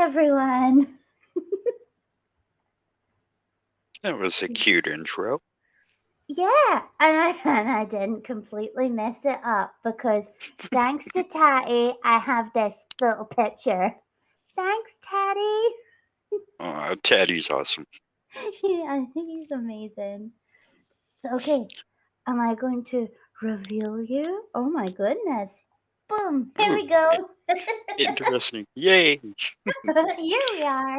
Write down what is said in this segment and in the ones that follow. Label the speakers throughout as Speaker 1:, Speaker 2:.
Speaker 1: everyone.
Speaker 2: That was a cute intro.
Speaker 1: Yeah, and I didn't completely mess it up because thanks to Tatty, I have this little picture. Thanks, Tatty.
Speaker 2: Teddy's awesome.
Speaker 1: Yeah, I think he's amazing. So, okay, am I going to reveal you? Oh my goodness. Boom, here we go.
Speaker 2: Interesting. Yay!
Speaker 1: Here we are.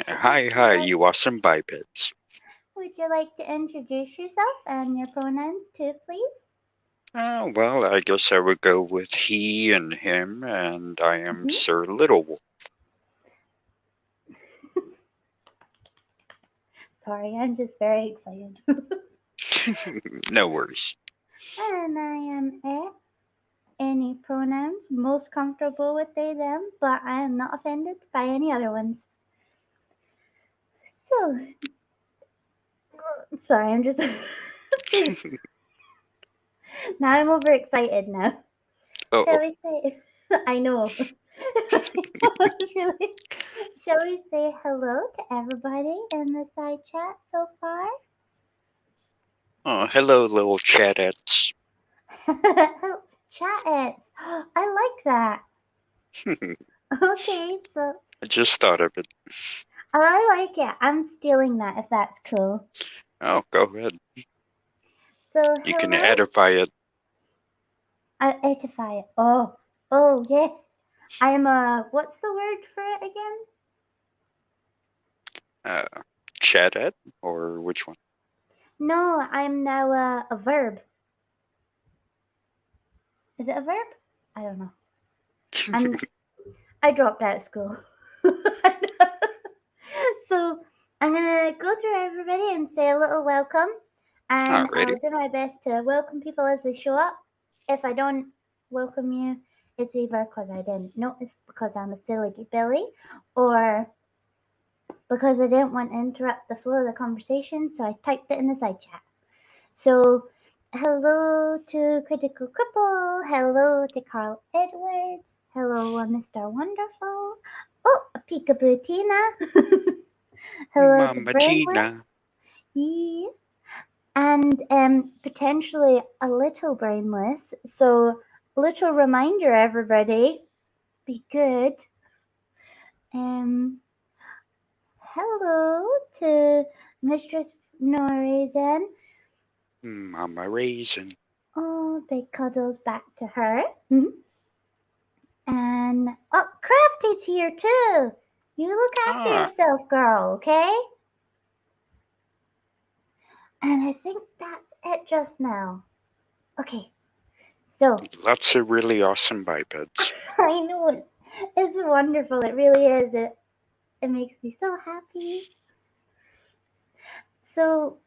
Speaker 2: Hi, you awesome bipeds.
Speaker 1: Would you like to introduce yourself and your pronouns too, please?
Speaker 2: Well, I guess I would go with he and him, and I am Sir Little Wolf.
Speaker 1: Sorry, I'm just very excited.
Speaker 2: No worries.
Speaker 1: And I am Ette. Any pronouns, most comfortable with they, them, but I am not offended by any other ones. So, sorry, I'm just. Now I'm overexcited now. Shall we say. I know. Shall we say hello to everybody in the side chat so far?
Speaker 2: Oh, hello, little chatettes.
Speaker 1: Chatettes. I like that. Okay, so.
Speaker 2: I just thought of it.
Speaker 1: I like it. I'm stealing that if that's cool.
Speaker 2: Oh, go ahead.
Speaker 1: So
Speaker 2: you can edify it.
Speaker 1: Edify it. Oh, yes. I'm what's the word for it
Speaker 2: again? Chatette, or which one?
Speaker 1: No, I'm now a verb. Is it a verb? I don't know. I dropped out of school. So I'm gonna go through everybody and say a little welcome, and I'll do my best to welcome people as they show up. If I don't welcome you, it's either because I didn't notice because I'm a silly Billy, or because I didn't want to interrupt the flow of the conversation, so I typed it in the side chat. So, hello to Critical Cripple, hello to Carl Edwards, hello Mr. Wonderful, oh, Peekaboo Tina, hello to Brainless, yeah, and potentially a little brainless. So, little reminder, everybody, be good. Hello to Mistress Raisin.
Speaker 2: Mama Raisin.
Speaker 1: Oh, big cuddles back to her. And Crafty's here too. You look after yourself, girl, okay? And I think that's it just now. Okay, so.
Speaker 2: Lots of really awesome bipeds.
Speaker 1: I know, it's wonderful. It really is. It makes me so happy. So,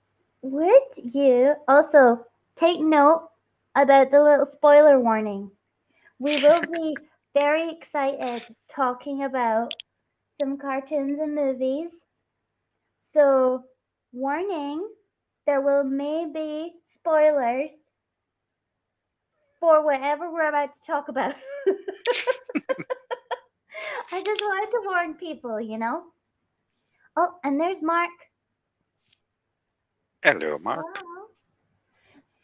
Speaker 1: would you also take note about the little spoiler warning? We will be very excited talking about some cartoons and movies. So, warning, there will maybe spoilers for whatever we're about to talk about. I just wanted to warn people, you know. Oh, and there's Mark.
Speaker 2: Hello, Mark.
Speaker 1: Hello.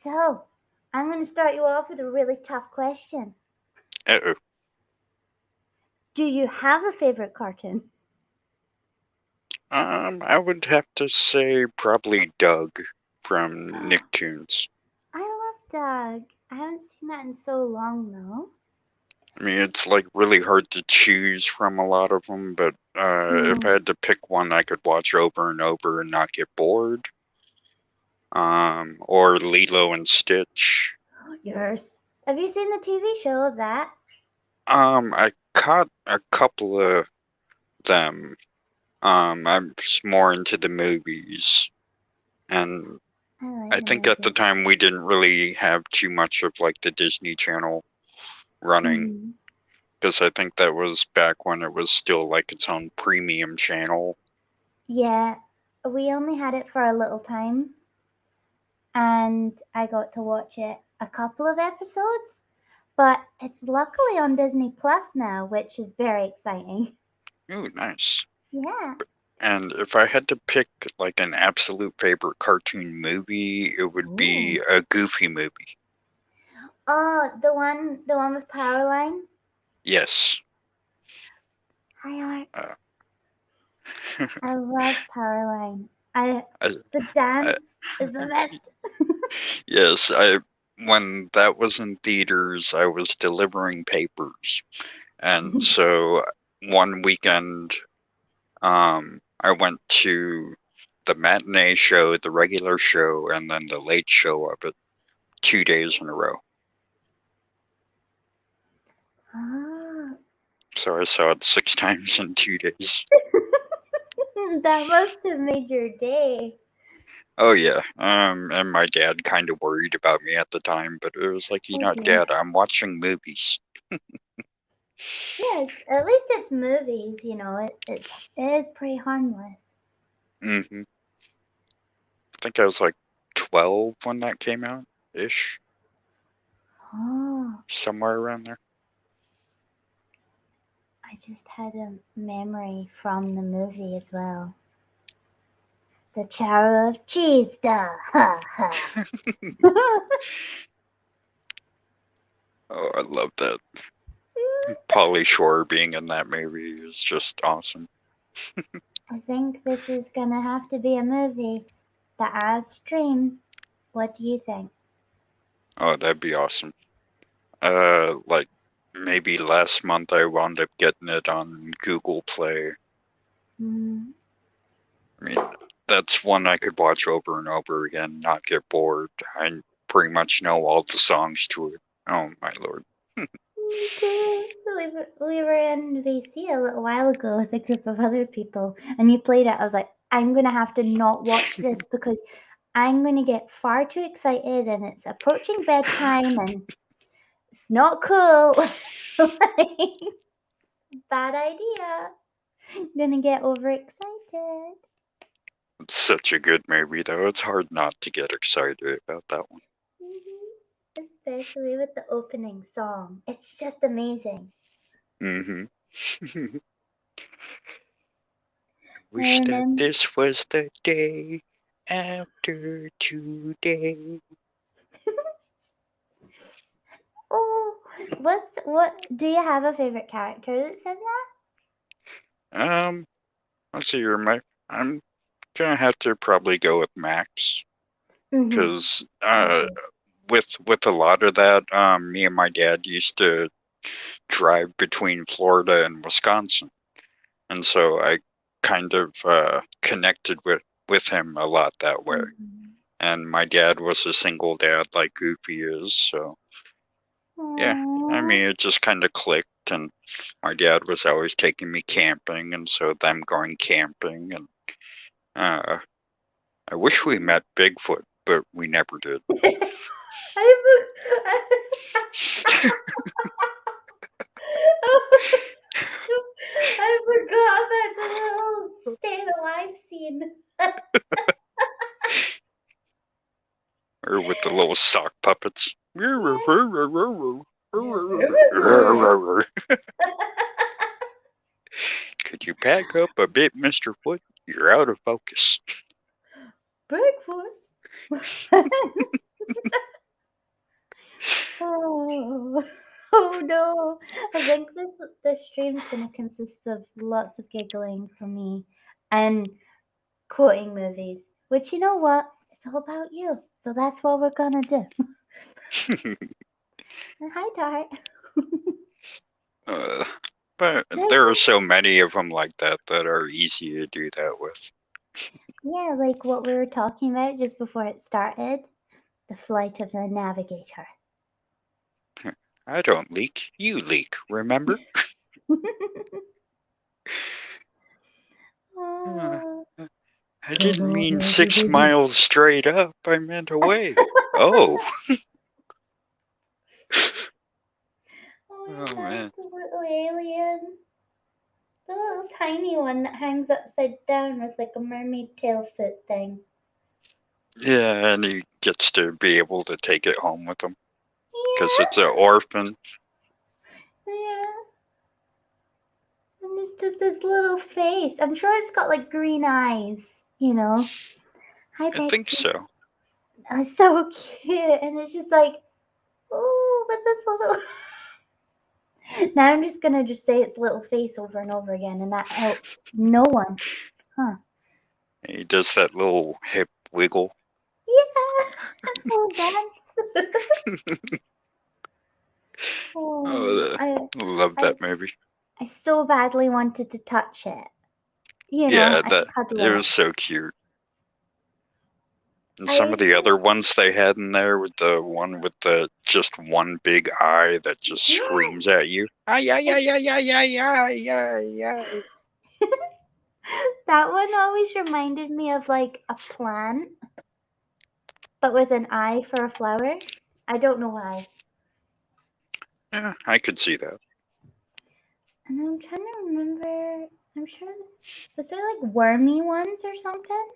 Speaker 1: So, I'm going to start you off with a really tough question.
Speaker 2: Uh-oh.
Speaker 1: Do you have a favorite cartoon?
Speaker 2: I would have to say probably Doug from Nicktoons.
Speaker 1: I love Doug. I haven't seen that in so long, though.
Speaker 2: I mean, it's like really hard to choose from a lot of them, but if I had to pick one I could watch over and over and not get bored, or Lilo and Stitch.
Speaker 1: Yes. Have you seen the TV show of that?
Speaker 2: I caught a couple of them. I'm just more into the movies, and I think at the time we didn't really have too much of like the Disney Channel running, because I think that was back when it was still like its own premium channel.
Speaker 1: Yeah, we only had it for a little time, and I got to watch it a couple of episodes, but it's luckily on Disney Plus now, which is very exciting.
Speaker 2: Ooh, nice.
Speaker 1: Yeah.
Speaker 2: And if I had to pick like an absolute favorite cartoon movie, it would be a Goofy movie.
Speaker 1: Oh, the one with Coraline?
Speaker 2: Yes.
Speaker 1: Hi, Art. I love Coraline. The dance is the best.
Speaker 2: Yes, when that was in theaters, I was delivering papers. And so one weekend, I went to the matinee show, the regular show, and then the late show of it 2 days in a row.
Speaker 1: Oh.
Speaker 2: So I saw it 6 times in 2 days.
Speaker 1: That must have made your day.
Speaker 2: Oh yeah, and my dad kind of worried about me at the time, but it was like, Dad, I'm watching movies.
Speaker 1: Yes, at least it's movies, it is pretty harmless.
Speaker 2: Mm-hmm. I think I was like 12 when that came out-ish.
Speaker 1: Oh.
Speaker 2: Somewhere around there.
Speaker 1: I just had a memory from the movie as well. The Tower of Cheese, ha ha.
Speaker 2: Oh, I love that. Pauly Shore being in that movie is just awesome.
Speaker 1: I think this is gonna have to be a movie that I stream. What do you think?
Speaker 2: Oh, that'd be awesome. Like maybe last month I wound up getting it on Google Play.
Speaker 1: Mm.
Speaker 2: I mean, that's one I could watch over and over again, not get bored. I pretty much know all the songs to it. Oh my lord.
Speaker 1: Me too. We were in VC a little while ago with a group of other people, and you played it. I was like, I'm gonna have to not watch this because I'm gonna get far too excited, and it's approaching bedtime, and it's not cool. Bad idea. I'm gonna get overexcited.
Speaker 2: It's such a good movie, though. It's hard not to get excited about that one.
Speaker 1: Mm-hmm. Especially with the opening song. It's just amazing.
Speaker 2: Mm-hmm. Wish that this was the day after today.
Speaker 1: Oh, what do you have a favorite character that's in
Speaker 2: that? Let's see here. I'm gonna have to probably go with Max, because with a lot of that, me and my dad used to drive between Florida and Wisconsin, and so I kind of connected with him a lot that way.
Speaker 1: Mm-hmm.
Speaker 2: And my dad was a single dad like Goofy is, so yeah, I mean, it just kind of clicked, and my dad was always taking me camping, and so them going camping, and I wish we met Bigfoot, but we never did.
Speaker 1: I forgot about the little staying alive scene.
Speaker 2: Or with the little sock puppets. Could you back up a bit, Mr. Foot? You're out of focus.
Speaker 1: Bigfoot. Oh no! I think this stream's gonna consist of lots of giggling for me and quoting movies. Which, you know what? It's all about you. So that's what we're gonna do. And hi,
Speaker 2: Tart. But there are so many of them like that are easy to do that with.
Speaker 1: Yeah, like what we were talking about just before it started. The flight of the navigator.
Speaker 2: I don't leak. You leak, remember? I didn't mean 6 miles straight up. I meant away. Oh.
Speaker 1: Oh man. The little alien. The little tiny one that hangs upside down with like a mermaid tail foot thing.
Speaker 2: Yeah, and he gets to be able to take it home with him. Because it's an orphan.
Speaker 1: Yeah. And it's just this little face. I'm sure it's got like green eyes, you know. Hi, Betsy.
Speaker 2: I think so.
Speaker 1: It's so cute, and it's just like, oh, with this little. Now I'm just gonna say its little face over and over again, and that helps no one, huh?
Speaker 2: He does that little hip wiggle.
Speaker 1: Yeah, that little dance.
Speaker 2: I love that movie.
Speaker 1: I so badly wanted to touch it. You know,
Speaker 2: Yeah,
Speaker 1: and cuddle it.
Speaker 2: It was so cute. And some of the other ones they had in there, with the one with the just one big eye that just screams at you. Yeah.
Speaker 1: That one always reminded me of like a plant, but with an eye for a flower. I don't know why.
Speaker 2: Yeah, I could see that.
Speaker 1: And I'm trying to remember. I'm sure. Was there like wormy ones or something?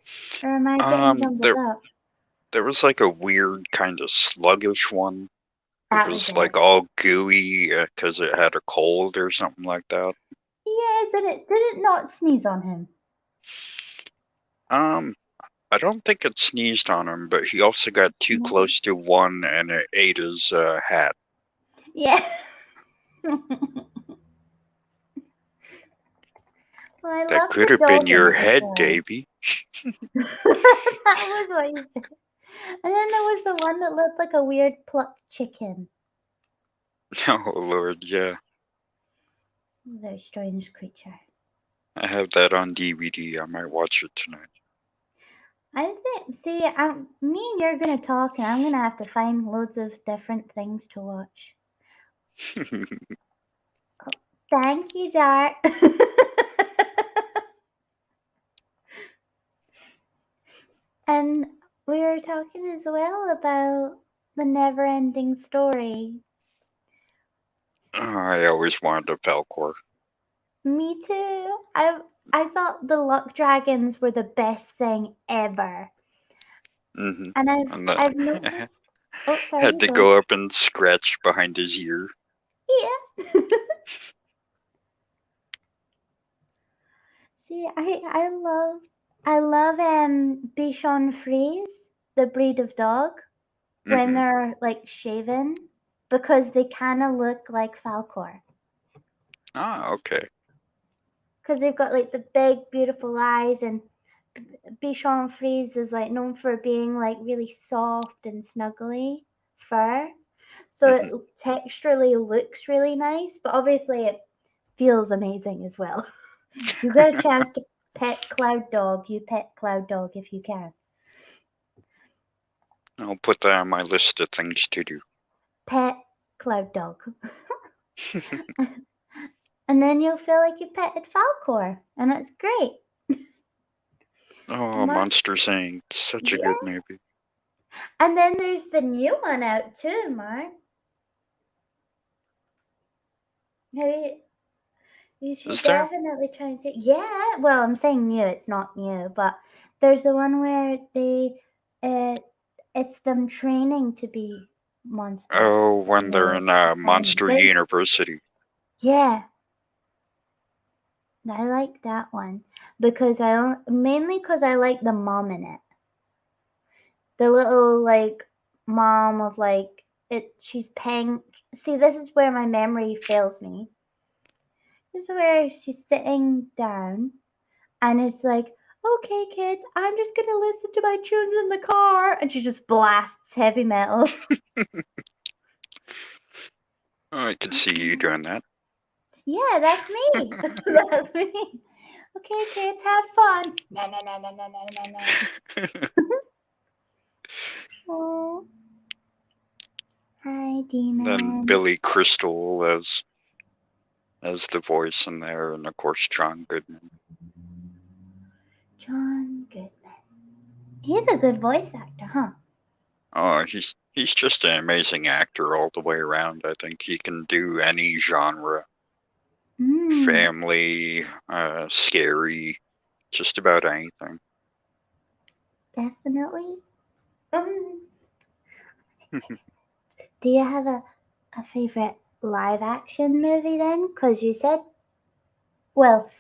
Speaker 1: Or am I getting jumbled up?
Speaker 2: There was like a weird kind of sluggish one. It was like all gooey because it had a cold or something like that.
Speaker 1: Yes, and it did not sneeze on him.
Speaker 2: I don't think it sneezed on him, but he also got too close to one and it ate his hat.
Speaker 1: Yeah. Well,
Speaker 2: that could have been your head, Davy.
Speaker 1: That was what you said. And then there was the one that looked like a weird plucked chicken.
Speaker 2: Oh, Lord, yeah.
Speaker 1: Very strange creature.
Speaker 2: I have that on DVD. I might watch it tonight.
Speaker 1: I think, see, me and you're going to talk, and I'm going to have to find loads of different things to watch. Oh, thank you, Dart. And we were talking as well about the never-ending story.
Speaker 2: I always wanted a Falcor.
Speaker 1: Me too. I thought the luck dragons were the best thing ever.
Speaker 2: Mm-hmm.
Speaker 1: And I've noticed. Oh, sorry.
Speaker 2: Had to go up and scratch behind his ear.
Speaker 1: Yeah. See, I love Bichon Frise, the breed of dog, when they're like shaven, because they kind of look like Falcor.
Speaker 2: Ah, okay.
Speaker 1: Because they've got like the big, beautiful eyes, and Bichon Frise is like known for being like really soft and snuggly fur. So it texturally looks really nice, but obviously it feels amazing as well. If you get a chance to pet Cloud Dog, you pet Cloud Dog if you can.
Speaker 2: I'll put that on my list of things to do.
Speaker 1: Pet Cloud Dog. And then you'll feel like you petted Falcor, and it's great.
Speaker 2: Oh, Monsters Inc. Such a good movie.
Speaker 1: And then there's the new one out too, Mark. You should definitely try and see. Yeah, well, I'm saying new. It's not new, but there's the one where it's them training to be monsters.
Speaker 2: Oh, when they're in Monster University.
Speaker 1: Yeah. I like that one because mainly because I like the mom in it. The little like mom of like she's paying. See, this is where my memory fails me. This is where she's sitting down, and it's like, okay, kids, I'm just gonna listen to my tunes in the car, and she just blasts heavy metal.
Speaker 2: Oh, I can see you doing that.
Speaker 1: Yeah, that's me. That's me. Okay, kids, have fun. No. Oh. Hi, Demon.
Speaker 2: Then Billy Crystal as the voice in there, and of course John Goodman.
Speaker 1: John Goodman. He's a good voice actor, huh?
Speaker 2: Oh, he's just an amazing actor all the way around. I think he can do any genre. Family, scary, just about anything.
Speaker 1: Definitely. Do you have a favorite live action movie then? Because you said Well,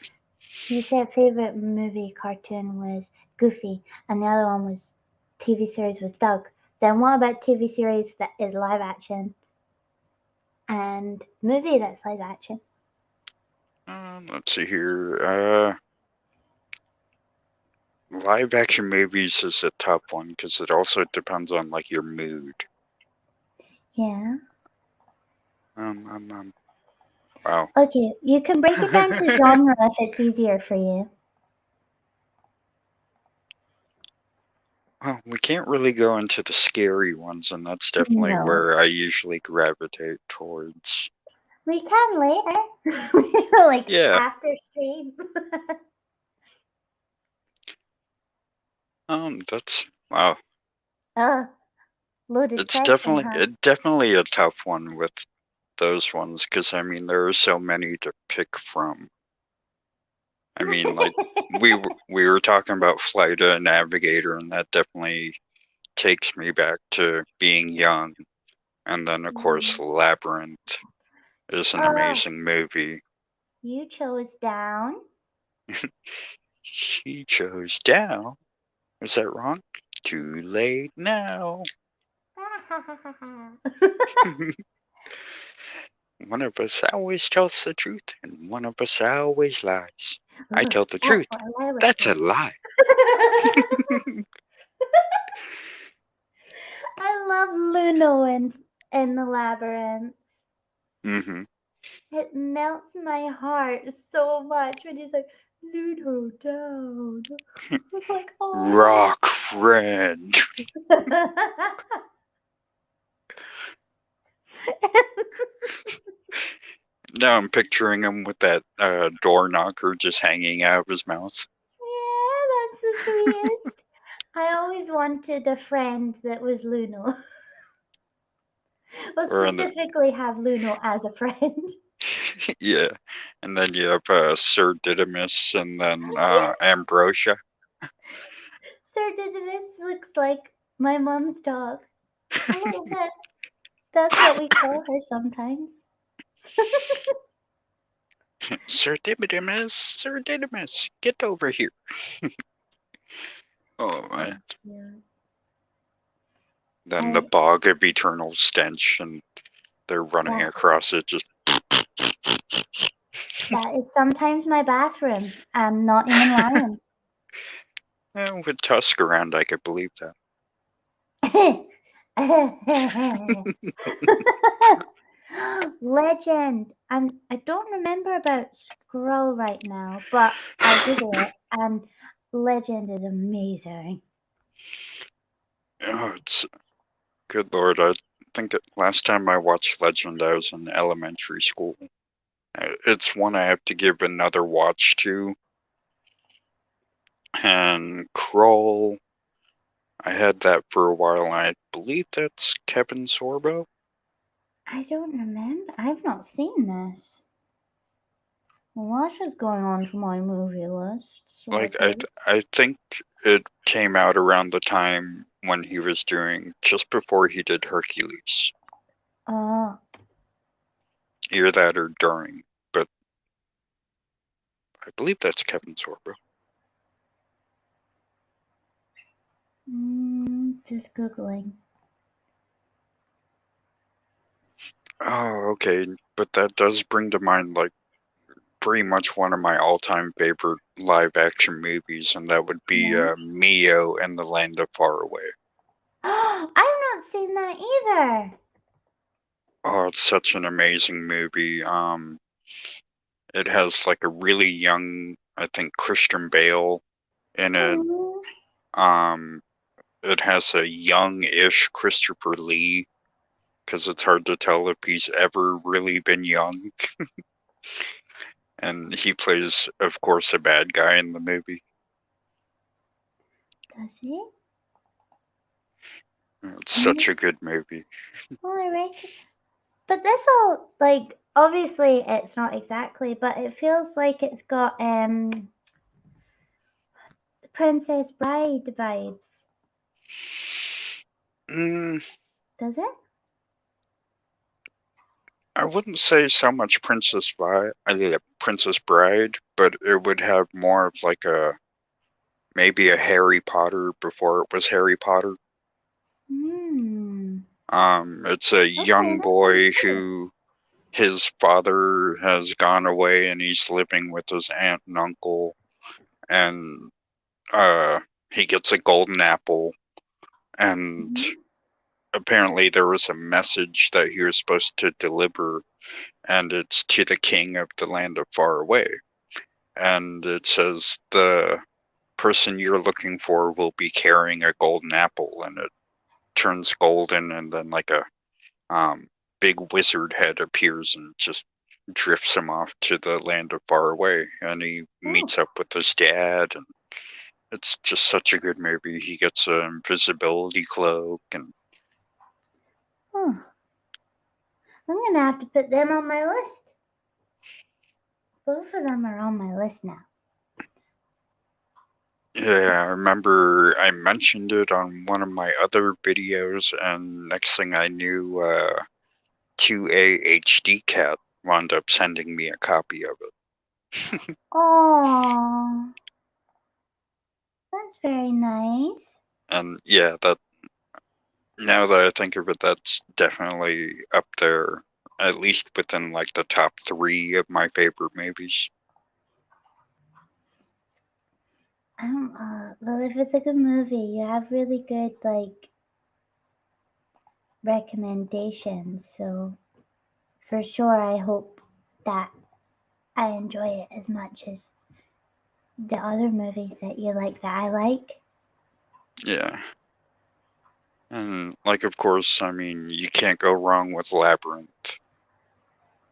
Speaker 1: you said favorite movie cartoon was Goofy, and the other one was TV series was Doug. Then what about TV series that is live action and movie that's live action?
Speaker 2: Let's see here. Live action movies is a tough one because it also depends on like your mood.
Speaker 1: Yeah.
Speaker 2: Wow.
Speaker 1: Okay, you can break it down to genre if it's easier for you.
Speaker 2: Well, we can't really go into the scary ones, and that's definitely where I usually gravitate towards.
Speaker 1: We can later. Like after stream.
Speaker 2: That's wow.
Speaker 1: Loaded
Speaker 2: It's
Speaker 1: question,
Speaker 2: definitely a tough one with those ones because I mean there are so many to pick from. I mean, like we were talking about Flight of Navigator, and that definitely takes me back to being young. And then of course Labyrinth is an amazing movie.
Speaker 1: You chose down.
Speaker 2: She chose down. Is that wrong? Too late now. One of us always tells the truth, and one of us always lies. I tell the truth. That's a lie.
Speaker 1: I love Luno in the Labyrinth.
Speaker 2: Mm-hmm.
Speaker 1: It melts my heart so much when he's like, Luno down. I'm like, oh.
Speaker 2: Rock friend. Now I'm picturing him with that door knocker just hanging out of his mouth.
Speaker 1: Yeah, that's the sweetest. I always wanted a friend that was Luno. Well, specifically have Luno as a friend.
Speaker 2: Yeah, and then you have Sir Didymus and then Ambrosia.
Speaker 1: Sir Didymus looks like my mom's dog. A little bit. That's what we call her sometimes.
Speaker 2: Sir Didymus, get over here. Oh man.
Speaker 1: Yeah.
Speaker 2: Then the bog of eternal stench, and they're running across it just.
Speaker 1: That is sometimes my bathroom. I'm not even lying.
Speaker 2: With Tusk around, I could believe that.
Speaker 1: Legend. I don't remember about Scroll right now, but I'll Google it. And Legend is amazing.
Speaker 2: Oh, it's good lord. I think last time I watched Legend, I was in elementary school. It's one I have to give another watch to. And Kroll, I had that for a while, and I believe that's Kevin Sorbo.
Speaker 1: I don't remember. I've not seen this. A lot is going on for my movie list.
Speaker 2: Like I think it came out around the time when he was doing just before he did Hercules. Either that or during, but I believe that's Kevin Sorbo.
Speaker 1: Just Googling.
Speaker 2: Oh, okay. But that does bring to mind, like, pretty much one of my all-time favorite live-action movies, and that would be Mio and the Land of Faraway.
Speaker 1: I've not seen that either.
Speaker 2: Oh, it's such an amazing movie. It has, like, a really young, I think, Christian Bale in it. It has a young-ish Christopher Lee, because it's hard to tell if he's ever really been young. And he plays, of course, a bad guy in the movie.
Speaker 1: Does he?
Speaker 2: It's such a good movie.
Speaker 1: Well, I reckon. But this all, like, obviously it's not exactly, but it feels like it's got Princess Bride vibes. Does it?
Speaker 2: I wouldn't say so much Princess Bride, but it would have more of like maybe a Harry Potter before it was Harry Potter. It's a young boy who his father has gone away and he's living with his aunt and uncle, and he gets a golden apple, and apparently there was a message that he was supposed to deliver, and it's to the king of the land of Faraway, and it says the person you're looking for will be carrying a golden apple, and it turns golden, and then like a big wizard head appears and just drifts him off to the land of Faraway, and he meets up with his dad, and it's just such a good movie. He gets an invisibility cloak, and
Speaker 1: I'm gonna have to put them on my list. Both of them are on my list now.
Speaker 2: Yeah, I remember I mentioned it on one of my other videos, and next thing I knew, 2A HD Cat wound up sending me a copy of it.
Speaker 1: Oh, that's very nice.
Speaker 2: And yeah, now that I think of it, that's definitely up there, at least within like the top 3 of my favorite movies.
Speaker 1: Well, if it's a good movie, you have really good like recommendations. So for sure, I hope that I enjoy it as much as the other movies that you like that I like.
Speaker 2: Yeah. And like, of course, I mean, you can't go wrong with Labyrinth.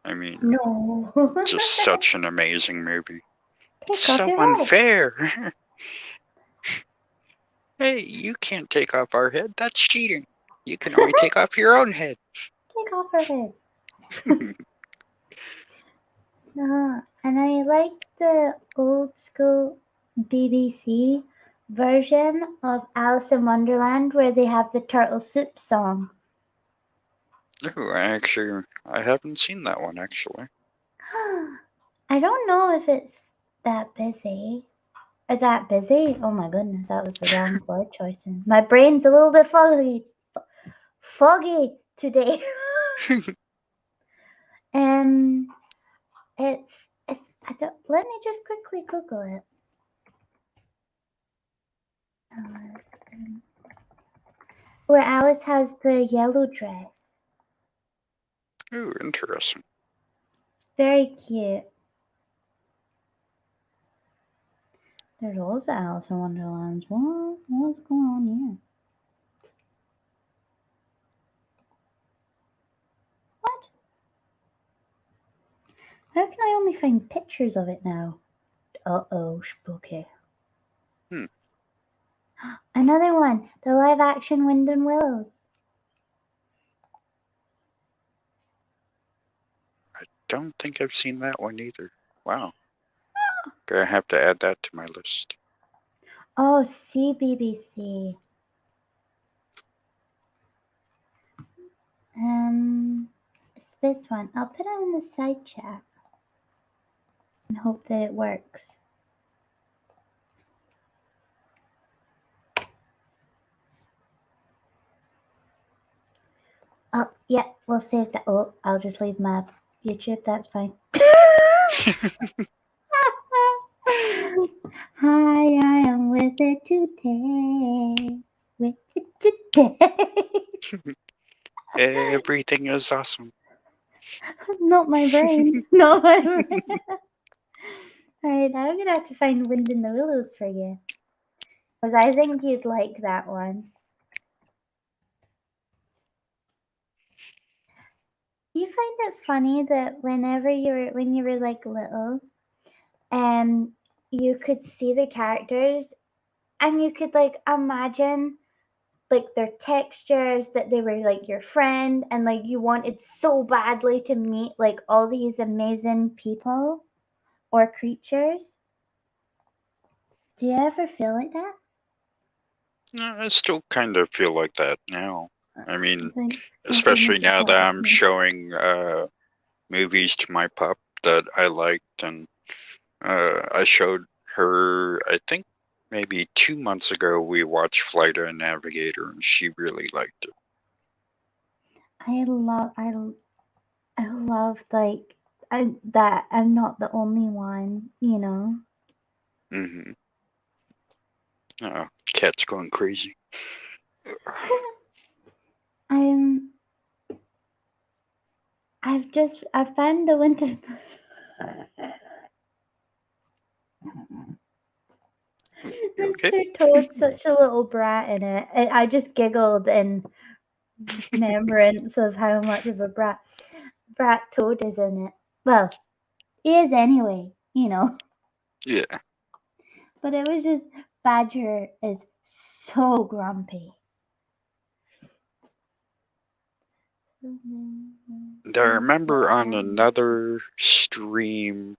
Speaker 2: I mean,
Speaker 1: no.
Speaker 2: just such an amazing movie. It's so unfair. Hey, you can't take off our head. That's cheating. You can only take off your own head.
Speaker 1: Take off her head. And I like the old school BBC version of Alice in Wonderland where they have the turtle soup song.
Speaker 2: Oh, I haven't seen that one, actually.
Speaker 1: I don't know if it's that busy. That busy? Oh my goodness, that was the wrong word choice. My brain's a little bit foggy today. Let me just quickly Google it. Where Alice has the yellow dress.
Speaker 2: Ooh, interesting.
Speaker 1: It's very cute. There's also Alice in Wonderland. What's going on here? What? How can I only find pictures of it now? Uh-oh, spooky. Another one, the live-action Wind and Willows.
Speaker 2: I don't think I've seen that one either. Wow. Gonna have to add that to my list.
Speaker 1: Oh, CBBC. It's this one. I'll put it in the side chat and hope that it works. Oh, yeah, we'll save that. Oh, I'll just leave my YouTube. That's fine. Hi, I am with it today. With it today.
Speaker 2: Everything is awesome.
Speaker 1: Not my brain. Not my brain. Alright, now I'm gonna have to find Wind in the Willows for you. Because I think you'd like that one. Do you find it funny that when you were like little, you could see the characters and you could like imagine like their textures, that they were like your friend, and like you wanted so badly to meet like all these amazing people or creatures? Do you ever feel like that?
Speaker 2: I still kind of feel like that now. I mean, especially now that I'm showing movies to my pup that I liked, and I showed her, I think maybe 2 months ago, we watched Flight of a Navigator, and she really liked it.
Speaker 1: I love like that I'm not the only one, you know.
Speaker 2: Mm-hmm. Oh, cat's going crazy.
Speaker 1: I found the winter.
Speaker 2: Okay?
Speaker 1: Mr. Toad's such a little brat in it. I just giggled in remembrance of how much of a brat Toad is in it. Well, he is anyway, you know.
Speaker 2: Yeah.
Speaker 1: But it was just Badger is so grumpy.
Speaker 2: I remember on another stream,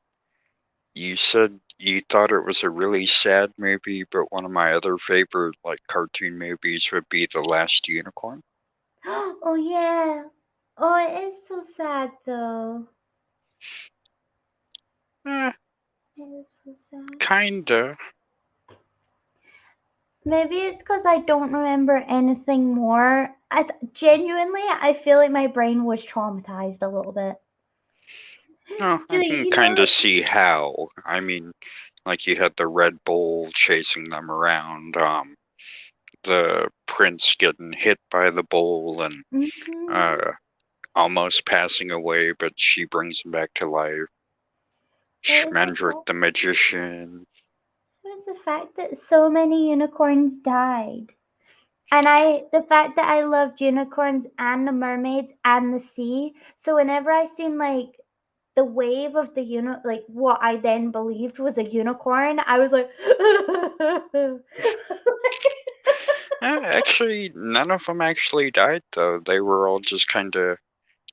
Speaker 2: you said you thought it was a really sad movie, but one of my other favorite cartoon movies would be The Last Unicorn.
Speaker 1: Oh yeah. Oh, it is so sad though. It is so sad.
Speaker 2: Kinda.
Speaker 1: Maybe it's because I don't remember anything more. Genuinely, I feel like my brain was traumatized a little bit.
Speaker 2: No, I can kind of see how. I mean, you had the Red Bull chasing them around, the prince getting hit by the bull and almost passing away, but she brings him back to life. Schmendrick the magician.
Speaker 1: It was the fact that so many unicorns died. And the fact that I loved unicorns and the mermaids and the sea. So whenever I seen the wave of the what I then believed was a unicorn, I was like,
Speaker 2: actually, none of them actually died, though. They were all just kind of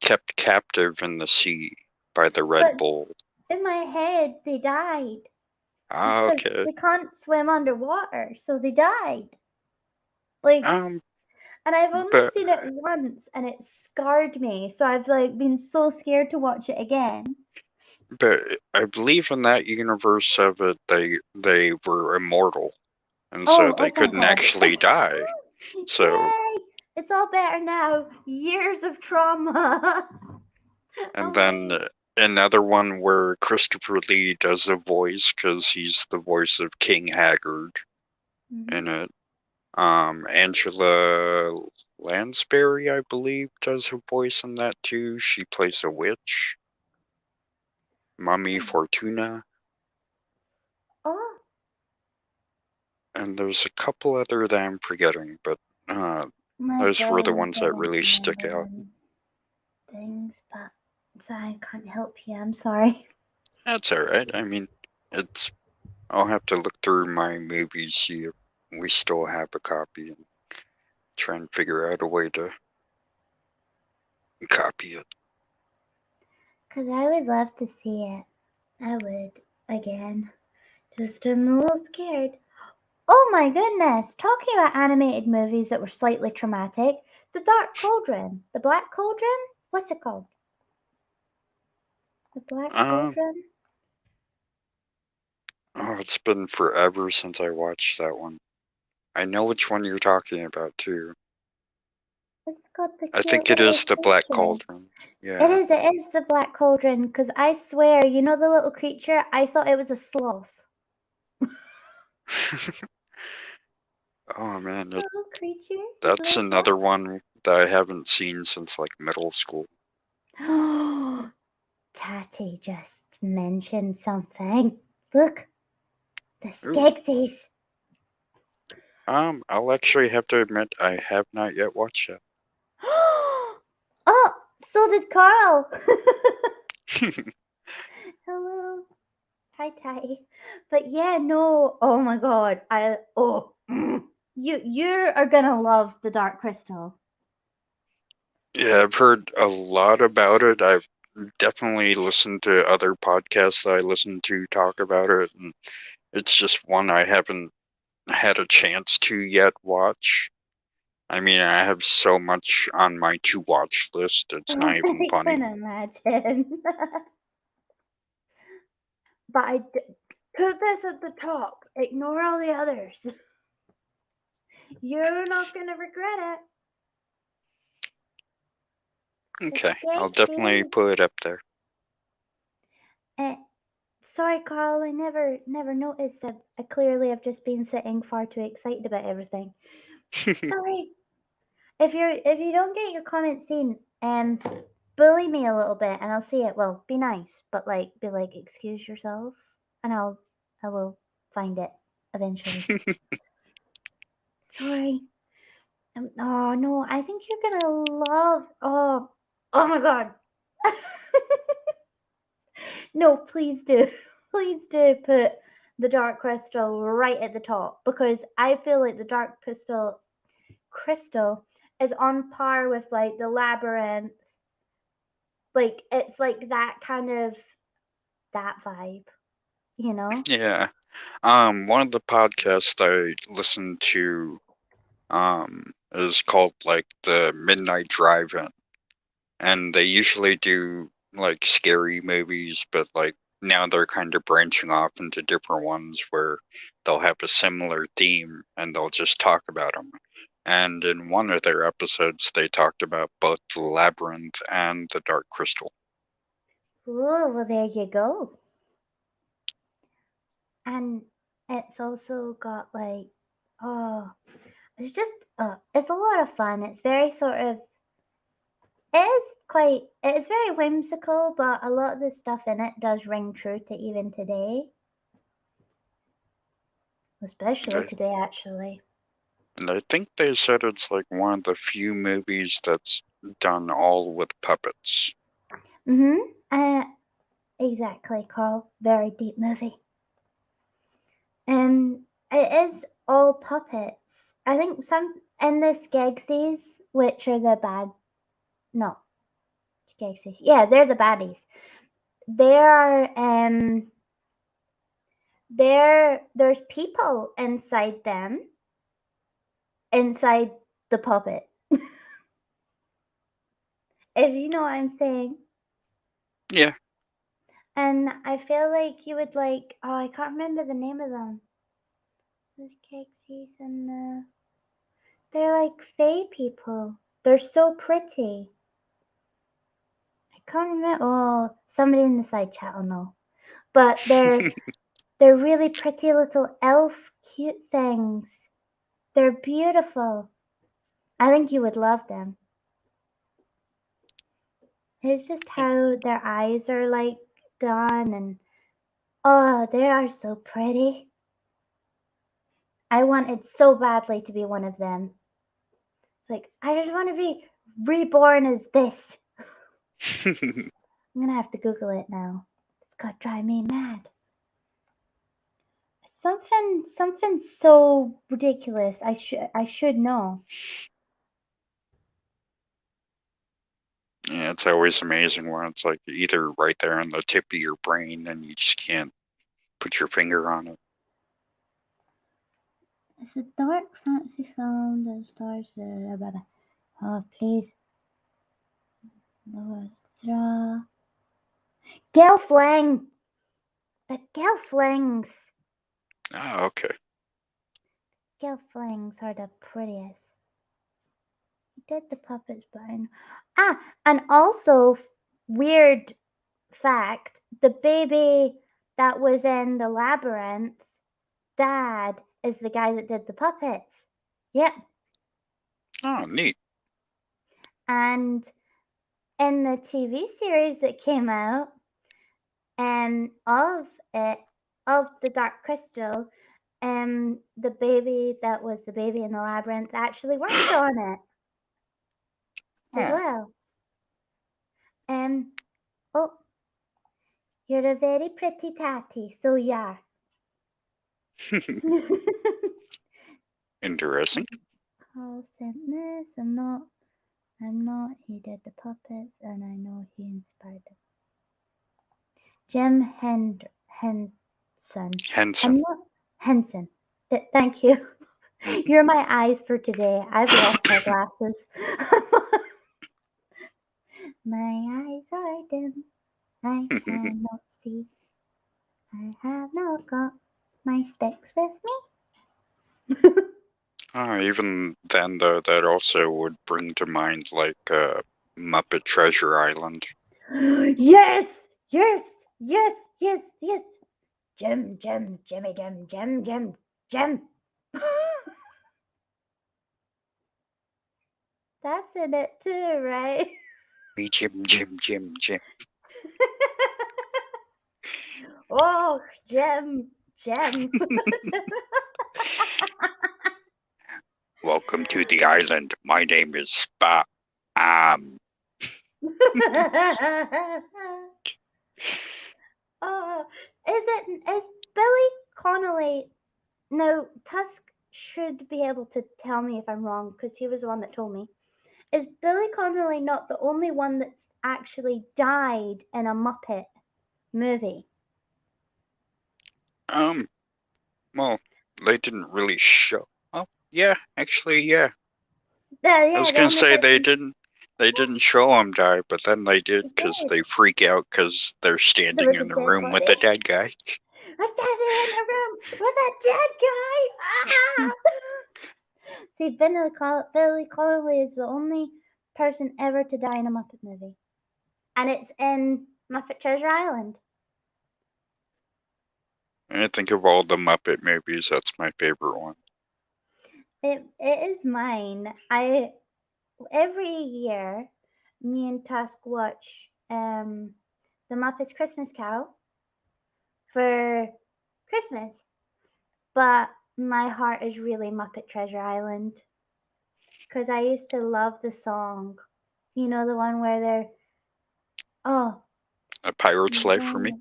Speaker 2: kept captive in the sea by the Red Bull.
Speaker 1: In my head, they died.
Speaker 2: Okay.
Speaker 1: They can't swim underwater, so they died. And I've only seen it once, and it scarred me. So I've been so scared to watch it again.
Speaker 2: But I believe in that universe of it, they were immortal, and so they couldn't actually die. So
Speaker 1: yay! It's all better now. Years of trauma.
Speaker 2: And then another one where Christopher Lee does a voice because he's the voice of King Haggard in it. Angela Lansbury, I believe, does her voice in that too. She plays a witch. Mummy Fortuna.
Speaker 1: Oh.
Speaker 2: And there's a couple other that I'm forgetting, but those were the ones that really stick out.
Speaker 1: Things, but I can't help you. I'm sorry.
Speaker 2: That's alright. I mean, I'll have to look through my movies, see if we still have a copy, and try and figure out a way to copy it.
Speaker 1: Because I would love to see it. I would, again. Just I'm a little scared. Oh my goodness! Talking about animated movies that were slightly traumatic, The Dark Cauldron, The Black Cauldron? What's it called? The Black Cauldron?
Speaker 2: Oh, it's been forever since I watched that one. I know which one you're talking about too.
Speaker 1: It's called the
Speaker 2: I think it is the Black Cauldron. Yeah.
Speaker 1: It is the Black Cauldron, because I swear, you know the little creature? I thought it was a sloth.
Speaker 2: Oh man,
Speaker 1: little creature?
Speaker 2: That's another one that I haven't seen since middle school.
Speaker 1: Tatty just mentioned something. Look, the Skeksis.
Speaker 2: I'll actually have to admit I have not yet watched it.
Speaker 1: Oh, so did Carl. Hello. Hi, Tatty. But yeah, no. Oh my god. You are gonna love the Dark Crystal.
Speaker 2: Yeah, I've heard a lot about it. I've definitely listened to other podcasts that I listen to talk about it, and it's just one I haven't had a chance to yet watch. I mean, I have so much on my to-watch list, it's not even funny.
Speaker 1: I can imagine. But put this at the top. Ignore all the others. You're not going to regret
Speaker 2: it. Okay, I'll definitely put it up there.
Speaker 1: Sorry, Carl, I never noticed that. I clearly have just been sitting far too excited about everything. Sorry. If you don't get your comments seen, bully me a little bit and I'll see it. Well, be nice, but be like, excuse yourself, and I will find it eventually. Sorry. Oh no, I think you're gonna love. Oh my god. No, please do. Please do put the Dark Crystal right at the top, because I feel like the Dark Crystal is on par with like the Labyrinth. Like it's like that kind of that vibe, you know?
Speaker 2: Yeah. One of the podcasts I listened to is called like the Midnight Drive-In, and they usually do like scary movies, but like now they're kind of branching off into different ones where they'll have a similar theme and they'll just talk about them. And in one of their episodes, they talked about both the Labyrinth and the Dark Crystal.
Speaker 1: Oh, well, there you go. And it's also got like, it's just, it's a lot of fun. It's very sort of, it's very whimsical, but a lot of the stuff in it does ring true to even today. Especially today, actually.
Speaker 2: And I think they said it's like one of the few movies that's done all with puppets.
Speaker 1: Exactly, Carl. Very deep movie. It is all puppets. I think some in the Skegsies, which are the bad. No, Skegsies. Yeah, they're the baddies. They are there's people inside them, inside the puppet. If you know what I'm saying.
Speaker 2: Yeah.
Speaker 1: And I feel like you would like, I can't remember the name of them. Those Skegsies and they're like fae people. They're so pretty. I can't remember. Oh, somebody in the side chat will know. But they're really pretty little elf cute things. They're beautiful. I think you would love them. It's just how their eyes are like done, and they are so pretty. I wanted so badly to be one of them. It's like, I just want to be reborn as this. I'm gonna have to Google it now. It's gonna drive me mad. Something so ridiculous. I should know.
Speaker 2: Yeah, it's always amazing when it's like either right there on the tip of your brain and you just can't put your finger on it.
Speaker 1: It's a dark fantasy film that stars please. Gelfling! The Gelflings!
Speaker 2: Oh, okay.
Speaker 1: Gelflings are the prettiest. He did the puppets, but and also, weird fact, the baby that was in the Labyrinth, dad is the guy that did the puppets. Yep.
Speaker 2: Oh, neat.
Speaker 1: And in the TV series that came out, of the Dark Crystal, the baby that was the baby in the Labyrinth actually worked on it as well. Oh, you're a very pretty tatty, so yeah.
Speaker 2: Interesting.
Speaker 1: Carl sent this. I'm not. He did the puppets, and I know he inspired them. Jim Henson. Henson. Thank you. You're my eyes for today. I've lost my glasses. My eyes are dim. I cannot see. I have not got my specs with me.
Speaker 2: Even then, though, that also would bring to mind, like, Muppet Treasure Island.
Speaker 1: Yes! Yes! Yes! Yes! Yes! Gem, gem, Jimmy, gem, gem, gem, gem. That's in it too, right?
Speaker 2: Me, Jim, Jim, Jim, Jim.
Speaker 1: Oh, gem, gem.
Speaker 2: Welcome to the island. My name is Spa.
Speaker 1: Oh, is Billy Connolly? No, Tusk should be able to tell me if I'm wrong because he was the one that told me. Is Billy Connolly not the only one that's actually died in a Muppet movie?
Speaker 2: Well, they didn't really show. Oh, yeah, actually, yeah.
Speaker 1: Yeah,
Speaker 2: I was gonna say they didn't show him die, but then they did because they freak out because they're standing in the room with the dead guy.
Speaker 1: I'm standing in the room with a dead guy. Ah! See, Billy Connolly is the only person ever to die in a Muppet movie, and it's in Muppet Treasure Island.
Speaker 2: I think of all the Muppet movies, that's my favorite one.
Speaker 1: It is mine. Every year, me and Tusk watch the Muppets Christmas Carol for Christmas, but my heart is really Muppet Treasure Island because I used to love the song. You know, the one where they're
Speaker 2: A Pirate's Life for me.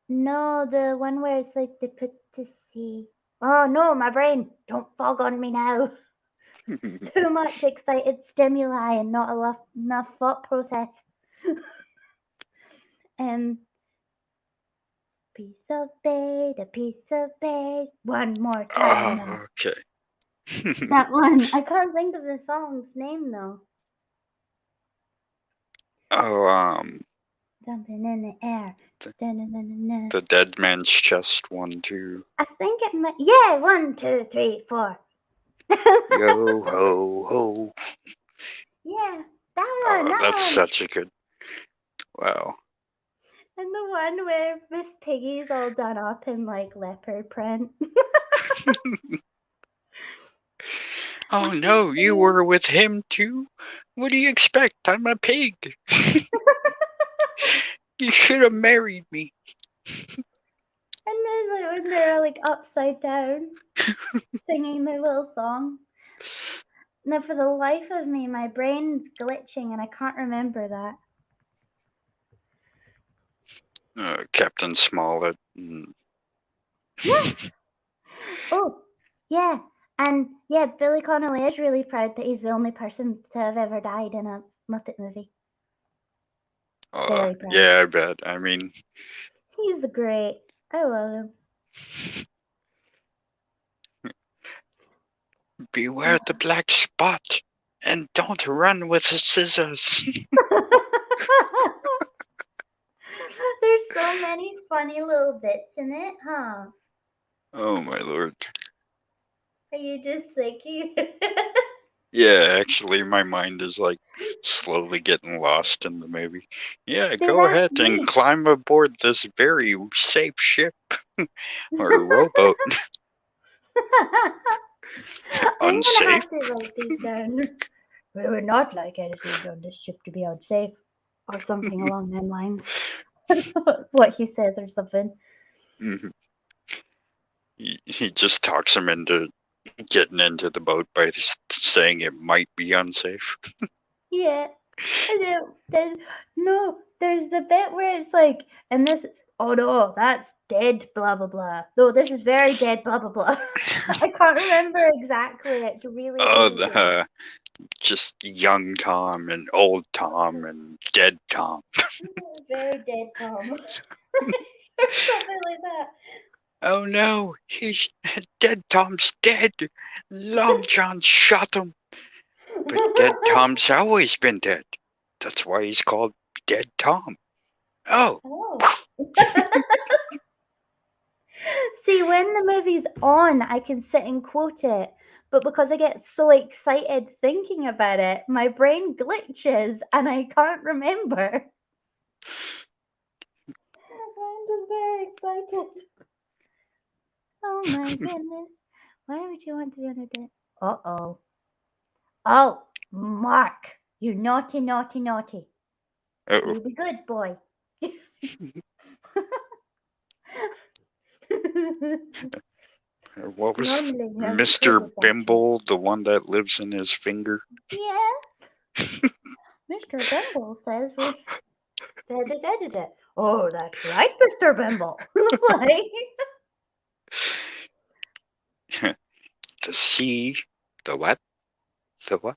Speaker 1: No, the one where it's like they put to sea. Oh no, my brain! Don't fog on me now. Too much excited stimuli and not enough thought process. Piece of bait, a piece of bait. One more time now.
Speaker 2: Okay.
Speaker 1: That one. I can't think of the song's name though. Jumping in the air.
Speaker 2: The Dead Man's Chest 1, 2.
Speaker 1: I think it might. Yeah, 1, 2, 3, 4.
Speaker 2: Yo ho ho.
Speaker 1: Yeah, that one.
Speaker 2: That's such a good. Wow.
Speaker 1: And the one where Miss Piggy's all done up in like leopard print.
Speaker 2: Oh no, you were with him too? What do you expect? I'm a pig. You should have married me.
Speaker 1: And then like, when they're like upside down, singing their little song. Now, for the life of me, my brain's glitching and I can't remember that.
Speaker 2: Captain Smollett.
Speaker 1: Yes. Oh, yeah. And yeah, Billy Connolly is really proud that he's the only person to have ever died in a Muppet movie. Very proud.
Speaker 2: Yeah, I bet. I mean,
Speaker 1: he's great. I love him.
Speaker 2: Beware the black spot and don't run with the scissors.
Speaker 1: There's so many funny little bits in it, huh?
Speaker 2: Oh my lord.
Speaker 1: Are you just thinking?
Speaker 2: Yeah, actually, my mind is like slowly getting lost in the movie. Yeah,
Speaker 1: See,
Speaker 2: go ahead and climb aboard this very safe ship or rowboat.
Speaker 1: I'm gonna have to write these down. We would not like anything on this ship to be unsafe, or something along them lines. What he says, or something.
Speaker 2: Mm-hmm. He just talks him into getting into the boat by saying it might be unsafe.
Speaker 1: Yeah. And no, there's the bit where it's like, and this, oh no, that's dead, blah, blah, blah. No, this is very dead, blah, blah, blah. I can't remember exactly. It's really
Speaker 2: just young Tom and old Tom and dead Tom.
Speaker 1: Very dead Tom. Or something like that.
Speaker 2: Oh no, he's dead Tom's dead. Long John shot him. But dead Tom's always been dead. That's why he's called Dead Tom. Oh.
Speaker 1: See, when the movie's on, I can sit and quote it. But because I get so excited thinking about it, my brain glitches and I can't remember. I'm just very excited. Oh my goodness. Why would you want to be on a date? Uh-oh. Oh, Mark, you naughty, naughty, naughty.
Speaker 2: Uh-oh.
Speaker 1: You be good, boy.
Speaker 2: What was Mr. Bimble, the one that lives in his finger?
Speaker 1: Yeah. Mr. Bimble says we did it. Oh, that's right, Mr. Bimble.
Speaker 2: The sea, the what? The what?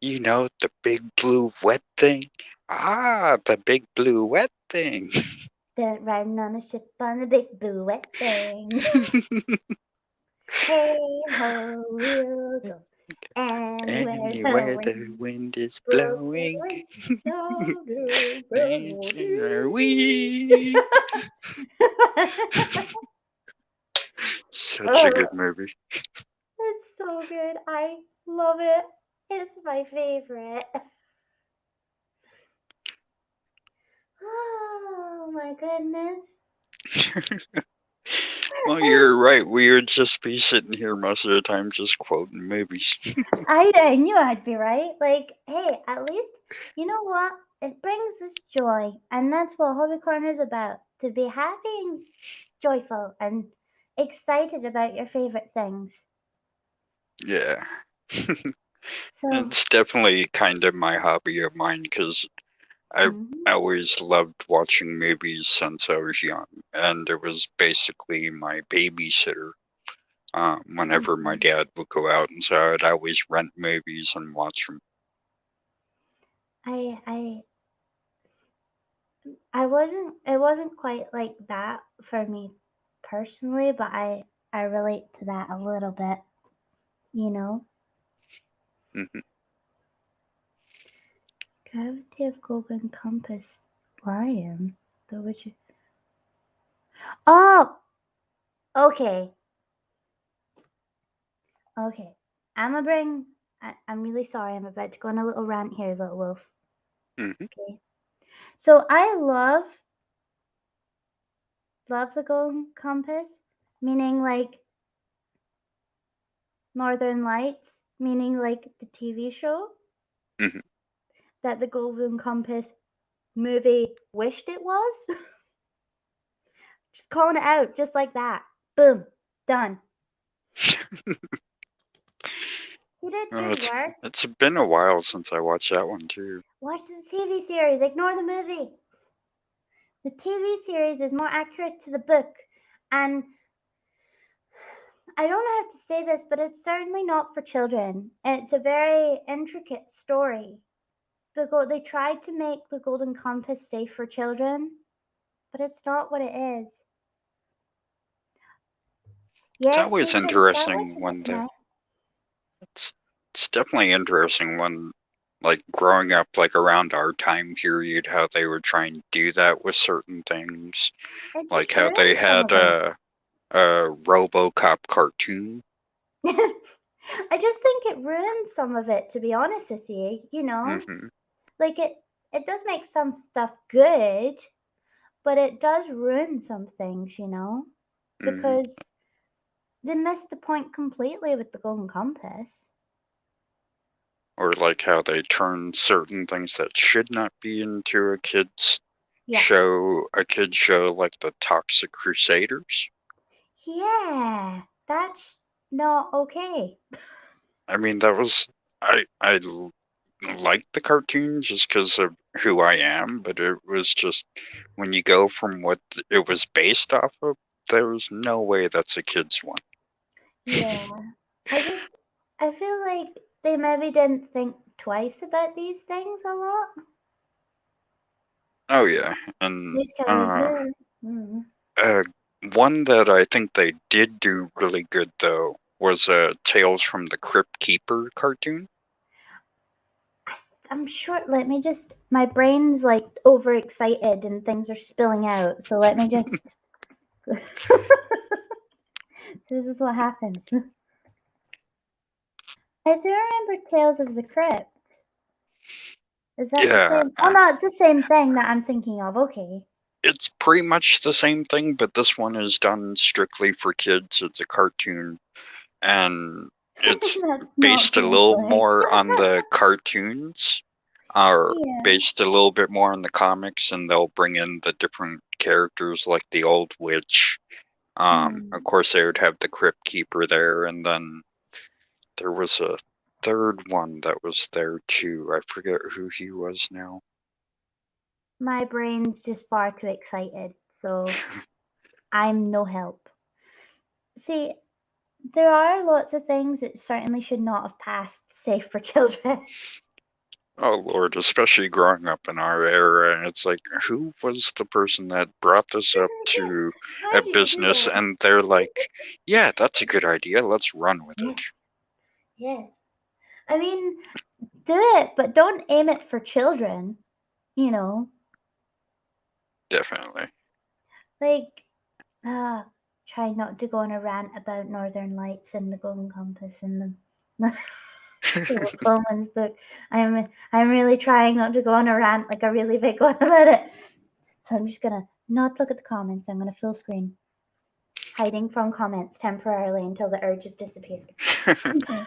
Speaker 2: You know, the big blue wet thing. Ah, the big blue wet thing.
Speaker 1: They're riding on a ship on a big blue wet thing. Hey ho, we'll go anywhere
Speaker 2: the wind is blowing. Dancing are we. Such a good movie.
Speaker 1: It's so good. I love it. It's my favorite. Oh my goodness.
Speaker 2: Well, you're right. We would just be sitting here most of the time just quoting movies.
Speaker 1: I knew I'd be right. Like, hey, at least, you know what? It brings us joy. And that's what Hobby Corner is about. To be happy and joyful and excited about your favorite things.
Speaker 2: Yeah. It's definitely kind of my hobby of mine because I've always loved watching movies since I was young, and it was basically my babysitter whenever my dad would go out, and so I'd always rent movies and watch them.
Speaker 1: It wasn't quite like that for me personally, but I relate to that a little bit, you know.
Speaker 2: Mm-hmm.
Speaker 1: Gravity of Golden Compass Lion. The witch. Oh, okay. Okay. I'm really sorry. I'm about to go on a little rant here, little wolf.
Speaker 2: Mm-hmm.
Speaker 1: Okay. So I love the Golden Compass, meaning like Northern Lights, meaning like the TV show.
Speaker 2: Mm-hmm.
Speaker 1: That the Golden Compass movie wished it was. Just calling it out, just like that. Boom, done. You did good work.
Speaker 2: It's been a while since I watched that one too.
Speaker 1: Watch the TV series. Ignore the movie. The TV series is more accurate to the book, and I don't have to say this, but it's certainly not for children. It's a very intricate story. They tried to make the Golden Compass safe for children, but it's not what it is. Yes,
Speaker 2: that was interesting one day. It's definitely interesting when, like, growing up, like around our time period, how they were trying to do that with certain things, like how they had a RoboCop cartoon.
Speaker 1: I just think it ruins some of it, to be honest with you. You know, like it does make some stuff good, but it does ruin some things. You know, because they missed the point completely with the Golden Compass.
Speaker 2: Or like how they turn certain things that should not be into a kid's show, like the Toxic Crusaders.
Speaker 1: Yeah, that's not okay.
Speaker 2: I mean, that was I liked the cartoon just because of who I am, but it was just when you go from what it was based off of, there was no way that's a kid's one.
Speaker 1: Yeah, I feel like they maybe didn't think twice about these things a lot.
Speaker 2: Oh yeah, and one that I think they did do really good though was Tales from the Crypt Keeper cartoon.
Speaker 1: I'm sure. Let me just. My brain's like overexcited and things are spilling out. So let me just This is what happens. I do remember Tales of the Crypt. Is that the same? Oh no, it's the same thing that I'm thinking of. Okay.
Speaker 2: It's pretty much the same thing, but this one is done strictly for kids. It's a cartoon, and it's based a little more on the cartoons, or based a little bit more on the comics, and they'll bring in the different characters like the old witch. Of course, they would have the Crypt Keeper there, and then there was a third one that was there too. I forget who he was now.
Speaker 1: My brain's just far too excited, so I'm no help. See, there are lots of things that certainly should not have passed safe for children.
Speaker 2: Oh Lord, especially growing up in our era, and it's like, who was the person that brought this up to a business? And they're like, yeah, that's a good idea. Let's run with it.
Speaker 1: Yes. I mean, do it, but don't aim it for children, you know.
Speaker 2: Definitely.
Speaker 1: Like, try not to go on a rant about Northern Lights and the Golden Compass and the Coleman's book. I'm really trying not to go on a rant, like a really big one about it. So I'm just gonna not look at the comments. I'm gonna full screen, hiding from comments temporarily until the urge has disappeared. Okay.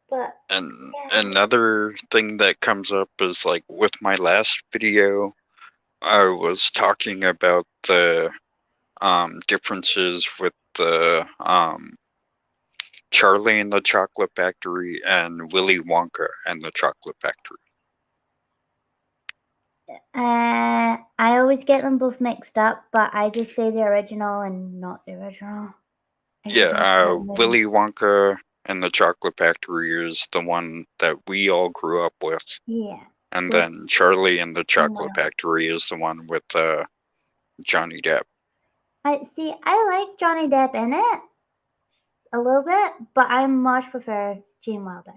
Speaker 1: But
Speaker 2: and another thing that comes up is like with my last video, I was talking about the differences with the Charlie and the Chocolate Factory and Willy Wonka and the Chocolate Factory.
Speaker 1: I always get them both mixed up, but I just say the original and not the original.
Speaker 2: Willy Wonka and the Chocolate Factory is the one that we all grew up with.
Speaker 1: Yeah.
Speaker 2: And then Charlie and the Chocolate Factory is the one with Johnny Depp.
Speaker 1: I like Johnny Depp in it a little bit, but I much prefer Gene Wilder.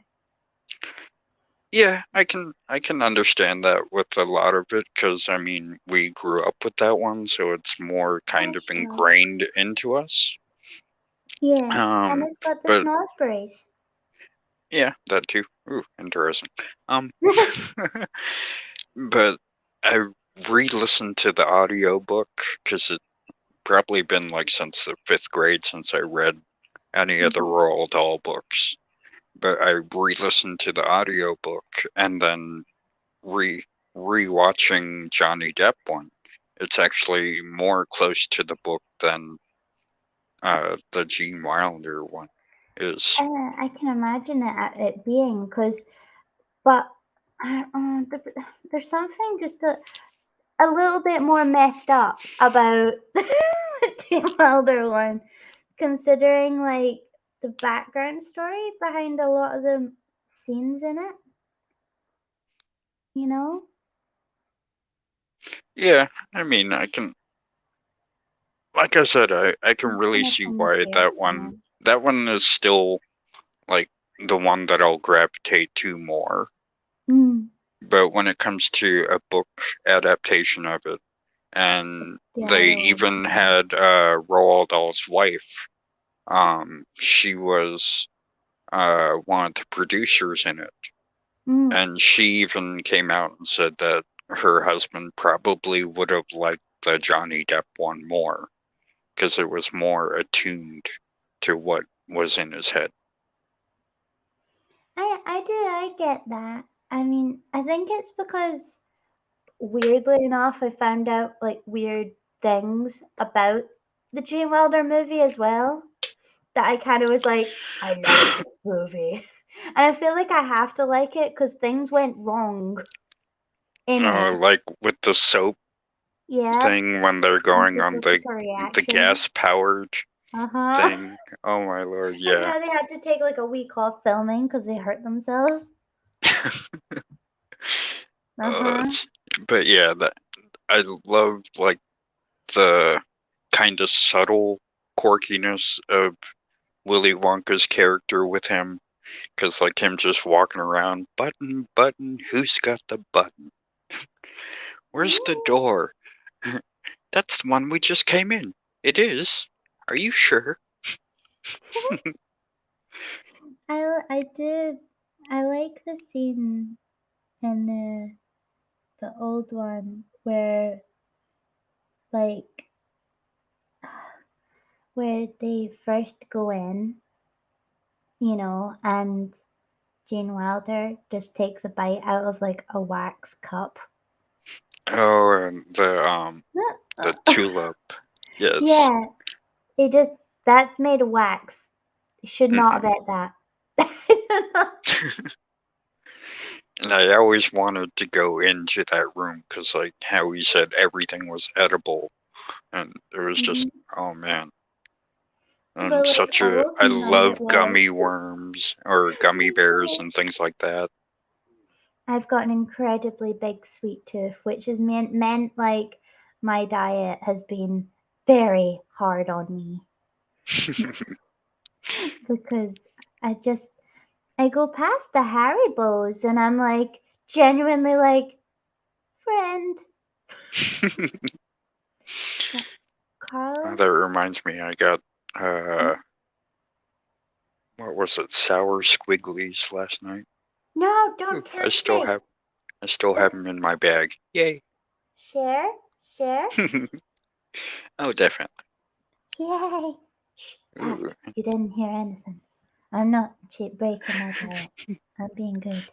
Speaker 2: Yeah, I can understand that with a lot of it, because I mean we grew up with that one, so it's more kind of ingrained into us.
Speaker 1: Yeah, and it's got the snozzberries.
Speaker 2: Yeah, that too. Ooh, interesting. But I re-listened to the audiobook because it probably been like since the 5th grade since I read any of the Roald Dahl books. But I re-listened to the audiobook and then re-watching Johnny Depp one. It's actually more close to the book than the Gene Wilder one is.
Speaker 1: I can imagine it being, but there's something just a little bit more messed up about the Gene Wilder one, considering like the background story behind a lot of the scenes in it. You know?
Speaker 2: Yeah, I mean, I can, like I said, I can really see why that one is still like the one that I'll gravitate to more. But when it comes to a book adaptation of it, and they even had Roald Dahl's wife, she was one of the producers in it. And she even came out and said that her husband probably would have liked the Johnny Depp one more because it was more attuned to what was in his head.
Speaker 1: I get that. I mean, I think it's because, weirdly enough, I found out like weird things about the Gene Wilder movie as well, that I kind of was like, I love this movie. And I feel like I have to like it because things went wrong in it.
Speaker 2: Like with the soap thing when they're going on the gas-powered thing. Oh my Lord, yeah.
Speaker 1: And how they had to take like a week off filming because they hurt themselves.
Speaker 2: But yeah, that I love like the kind of subtle quirkiness of Willy Wonka's character with him, because like him just walking around, button, who's got the button? Where's the door? That's the one we just came in. It is. Are you sure?
Speaker 1: I did. I like the scene in the old one where like where they first go in, and Gene Wilder just takes a bite out of like a wax cup.
Speaker 2: Oh, and the tulip. Yes.
Speaker 1: Yeah, that's made of wax. You should not have ate that.
Speaker 2: And I always wanted to go into that room because, like, how he said everything was edible, and it was just, oh man. I'm I love gummy worms or gummy bears and things like that.
Speaker 1: I've got an incredibly big sweet tooth, which has meant like my diet has been very hard on me. Because I go past the Haribos and I'm like genuinely like, friend. Carlos?
Speaker 2: That reminds me, I got what was it? Sour squigglies last night.
Speaker 1: No, don't tempt me.
Speaker 2: I still have them in my bag. Yay.
Speaker 1: Share?
Speaker 2: Oh, definitely.
Speaker 1: Yay. Shh, you didn't hear anything. I'm not breaking my diet. I'm being good.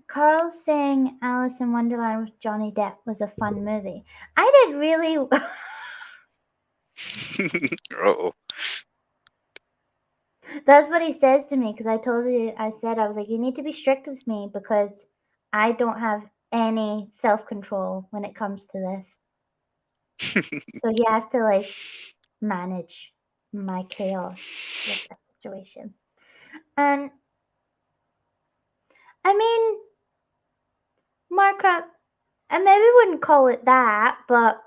Speaker 1: Carl saying Alice in Wonderland with Johnny Depp was a fun movie. I did really.
Speaker 2: Uh-oh.
Speaker 1: That's what he says to me because I was like, you need to be strict with me because I don't have any self-control when it comes to this. So he has to like manage my chaos with the situation. And I mean, Markup, I maybe wouldn't call it that, but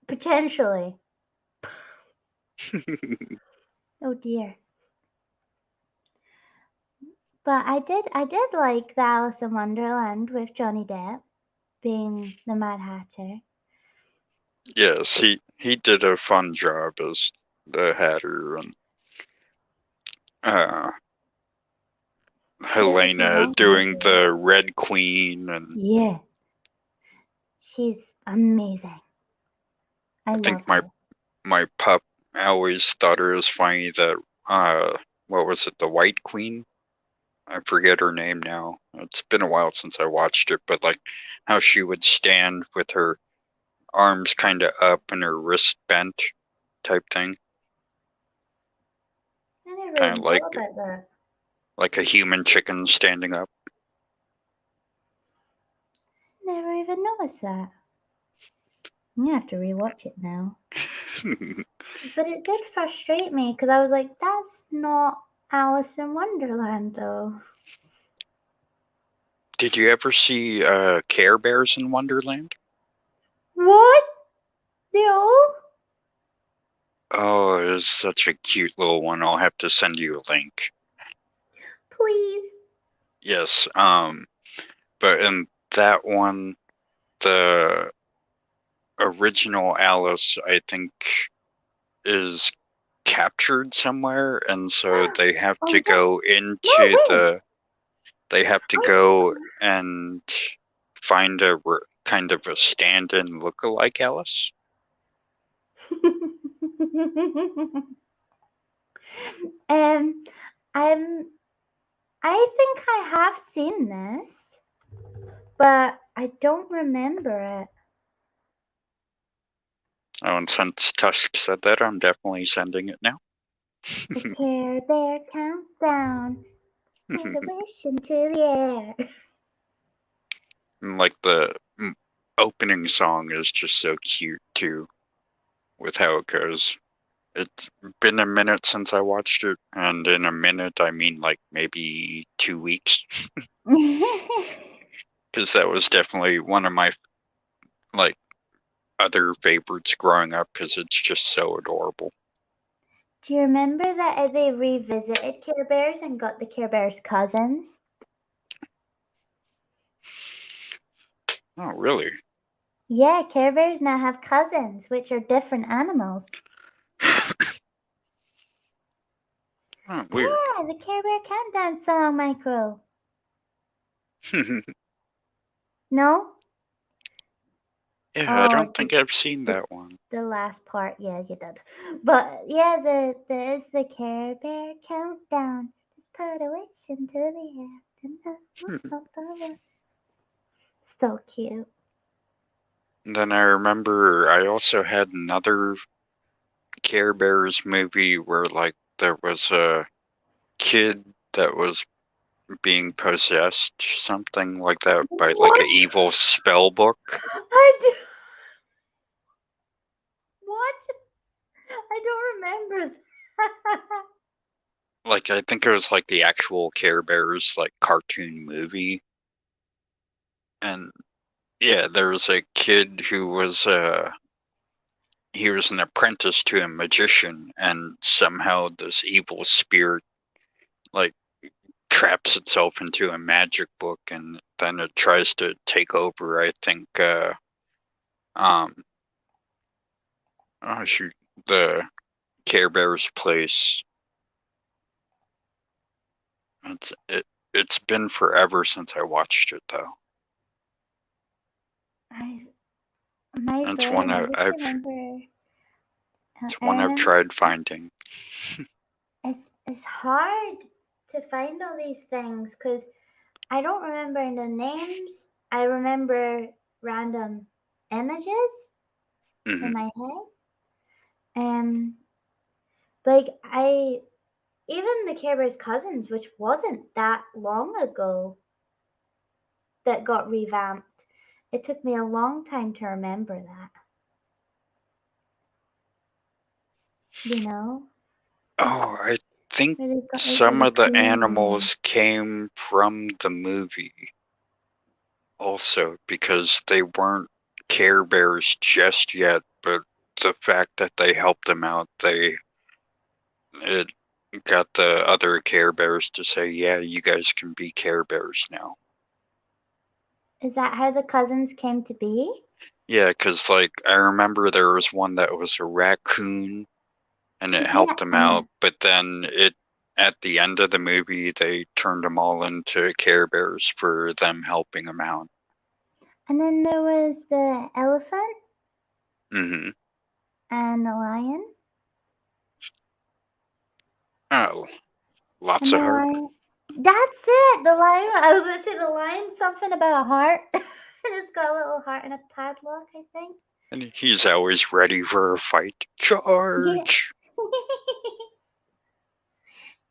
Speaker 1: potentially. Oh dear. But I did like the Alice in Wonderland with Johnny Depp being the Mad Hatter.
Speaker 2: Yes, he did a fun job as the Hatter, and Helena doing the Red Queen, and
Speaker 1: yeah, she's amazing. I think
Speaker 2: my pup always thought it was funny that what was it, the White Queen? I forget her name now. It's been a while since I watched it, but like how she would stand with her arms kind of up and her wrist bent, type thing.
Speaker 1: I never even thought about that.
Speaker 2: Like a human chicken standing up.
Speaker 1: Never even noticed that. I'm gonna have to rewatch it now. But it did frustrate me because I was like, that's not Alice in Wonderland though.
Speaker 2: Did you ever see Care Bears in Wonderland?
Speaker 1: What? No.
Speaker 2: Oh, it is such a cute little one. I'll have to send you a link.
Speaker 1: Please.
Speaker 2: Yes. But in that one, the original Alice, I think, is captured somewhere, and so they have to go into they have to go and find a kind of a stand-in look-alike Alice.
Speaker 1: I think I have seen this, but I don't remember it.
Speaker 2: Oh, and since Tusk said that, I'm definitely sending it now.
Speaker 1: The Care Bear countdown. And a wish into the air.
Speaker 2: And like the opening song is just so cute too, with how it goes. It's been a minute since I watched it, and in a minute I mean like maybe 2 weeks. Because that was definitely one of my like other favorites growing up because it's just so adorable.
Speaker 1: Do you remember that they revisited Care Bears and got the Care Bears cousins?
Speaker 2: Oh, really?
Speaker 1: Yeah, Care Bears now have cousins, which are different animals.
Speaker 2: Oh, weird.
Speaker 1: Yeah, the Care Bear Countdown song, Micro. No?
Speaker 2: Yeah, I don't think I've seen that one.
Speaker 1: The last part, yeah, you did. But yeah, there's the Care Bear Countdown. Just put a wish into the air. So cute.
Speaker 2: And then I remember I also had another Care Bears movie where like there was a kid that was being possessed, something like that, by like an evil spell book.
Speaker 1: I do. What? I don't remember that.
Speaker 2: Like I think it was like the actual Care Bears like cartoon movie. And yeah, there was a kid who was he was an apprentice to a magician, and somehow this evil spirit like traps itself into a magic book, and then it tries to take over, I think oh shoot, the Care Bears place. It's been forever since I watched it though.
Speaker 1: It's one
Speaker 2: I've tried finding.
Speaker 1: It's hard to find all these things because I don't remember the names. I remember random images in my head. Like even the Care Bears Cousins, which wasn't that long ago, that got revamped. It took me a long time to remember that. You know?
Speaker 2: Oh, I think some of the animals came from the movie also, because they weren't Care Bears just yet, but the fact that they helped them out, it got the other Care Bears to say, yeah, you guys can be Care Bears now.
Speaker 1: Is that how the cousins came to be?
Speaker 2: Yeah, because like I remember there was one that was a raccoon, and it helped them out, but then at the end of the movie they turned them all into Care Bears for them helping them out.
Speaker 1: And then there was the elephant.
Speaker 2: Mm-hmm.
Speaker 1: And the lion.
Speaker 2: Oh, lots of heart.
Speaker 1: That's it. The lion. I was going to say the lion. Something about a heart. It's got a little heart and a padlock, I think.
Speaker 2: And he's always ready for a fight. Charge!
Speaker 1: Yeah.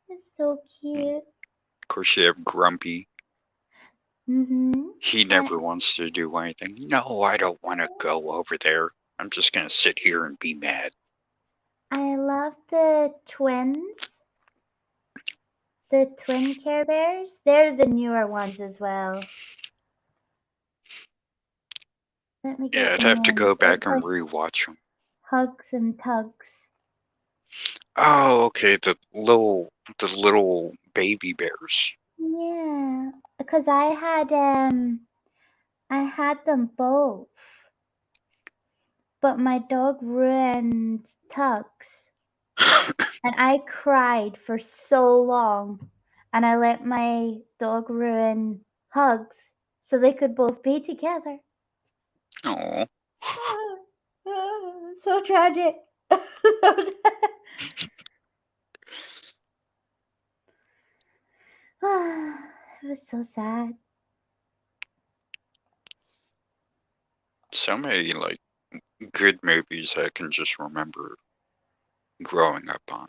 Speaker 1: It's so cute.
Speaker 2: Of course, you have Grumpy.
Speaker 1: Mm-hmm.
Speaker 2: He never wants to do anything. No, I don't want to go over there. I'm just going to sit here and be mad.
Speaker 1: I love the twins. The twin Care Bears. They're the newer ones as well.
Speaker 2: Yeah, I'd have to go back and rewatch them.
Speaker 1: Hugs and Tugs.
Speaker 2: Oh, okay. The little baby bears.
Speaker 1: Yeah, because I had them both, but my dog ruined Tugs, and I cried for so long, and I let my dog ruin Hugs so they could both be together.
Speaker 2: Oh.
Speaker 1: So tragic. It was so sad.
Speaker 2: So many like good movies I can just remember growing up on,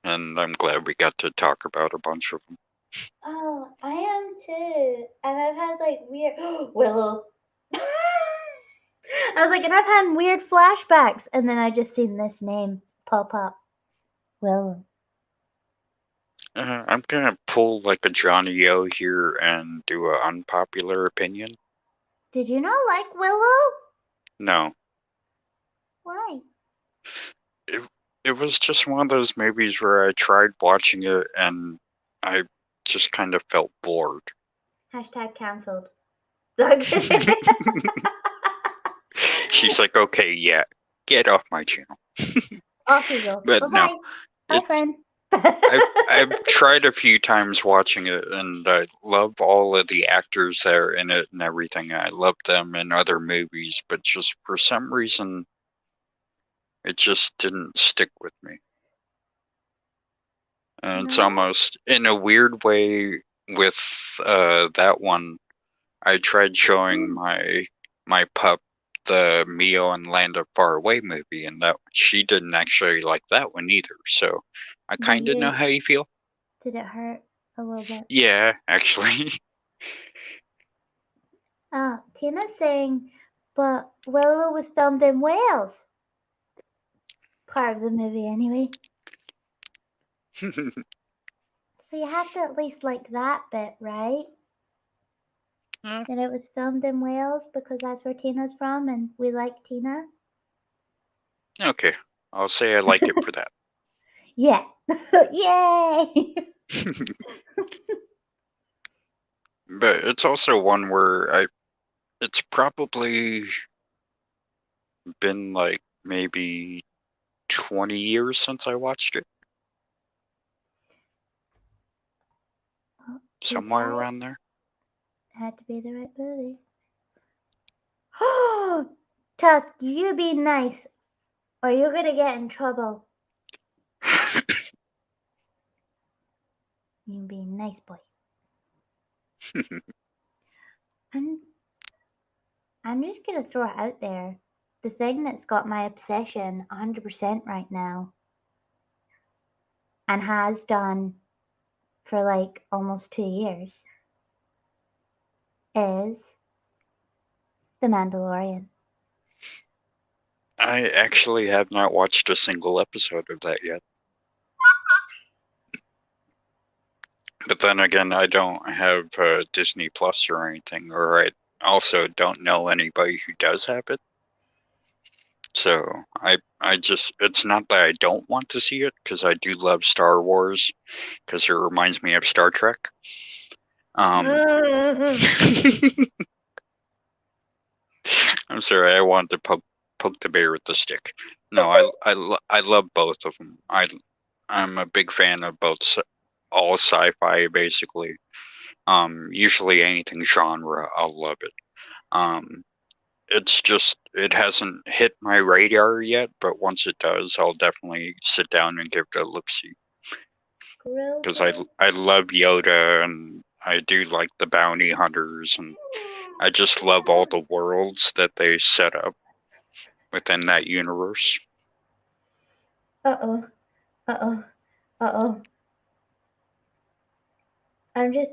Speaker 2: and I'm glad we got to talk about a bunch of them.
Speaker 1: Oh, I am too, and I've had like weird Willow. I was like, and I've had weird flashbacks, and then I just seen this name pop up. Willow.
Speaker 2: I'm gonna pull like a Johnny O here and do an unpopular opinion.
Speaker 1: Did you not like Willow?
Speaker 2: No.
Speaker 1: Why?
Speaker 2: It was just one of those movies where I tried watching it and I just kind of felt bored.
Speaker 1: Hashtag cancelled.
Speaker 2: She's like, okay, yeah, get off my channel.
Speaker 1: Off you go.
Speaker 2: But
Speaker 1: Bye-bye.
Speaker 2: no,
Speaker 1: Bye, friend.
Speaker 2: I've tried a few times watching it, and I love all of the actors that are in it and everything. I love them in other movies, but just for some reason, it just didn't stick with me. And it's almost in a weird way with that one. I tried showing my pup the Mio and Land of Faraway movie, and that she didn't actually like that one either. So I kind of know how you feel.
Speaker 1: Did it hurt a little bit?
Speaker 2: Yeah, actually.
Speaker 1: Tina's saying, but Willow was filmed in Wales. Part of the movie, anyway. So you have to at least like that bit, right? That it was filmed in Wales because that's where Tina's from and we like Tina.
Speaker 2: Okay, I'll say I like it for that.
Speaker 1: Yeah. Yay!
Speaker 2: But it's also one where it's probably been like maybe 20 years since I watched it. Somewhere around there.
Speaker 1: Had to be the right movie. Oh, Tusk, you be nice or you're going to get in trouble. You be a nice boy. I'm just going to throw it out there. The thing that's got my obsession 100% right now and has done for like almost 2 years is The Mandalorian.
Speaker 2: I actually have not watched a single episode of that yet. But then again, I don't have Disney Plus or anything, or I also don't know anybody who does have it. So I just, it's not that I don't want to see it, because I do love Star Wars, because it reminds me of Star Trek. I'm sorry, I wanted to poke the bear with the stick. No, I love both of them. I'm a big fan of both, all sci-fi basically. Usually anything genre, I'll love it. It's just, it hasn't hit my radar yet, but once it does, I'll definitely sit down and give it a look-see. Because I love Yoda, and I do like the bounty hunters, and I just love all the worlds that they set up within that universe.
Speaker 1: Uh-oh. Can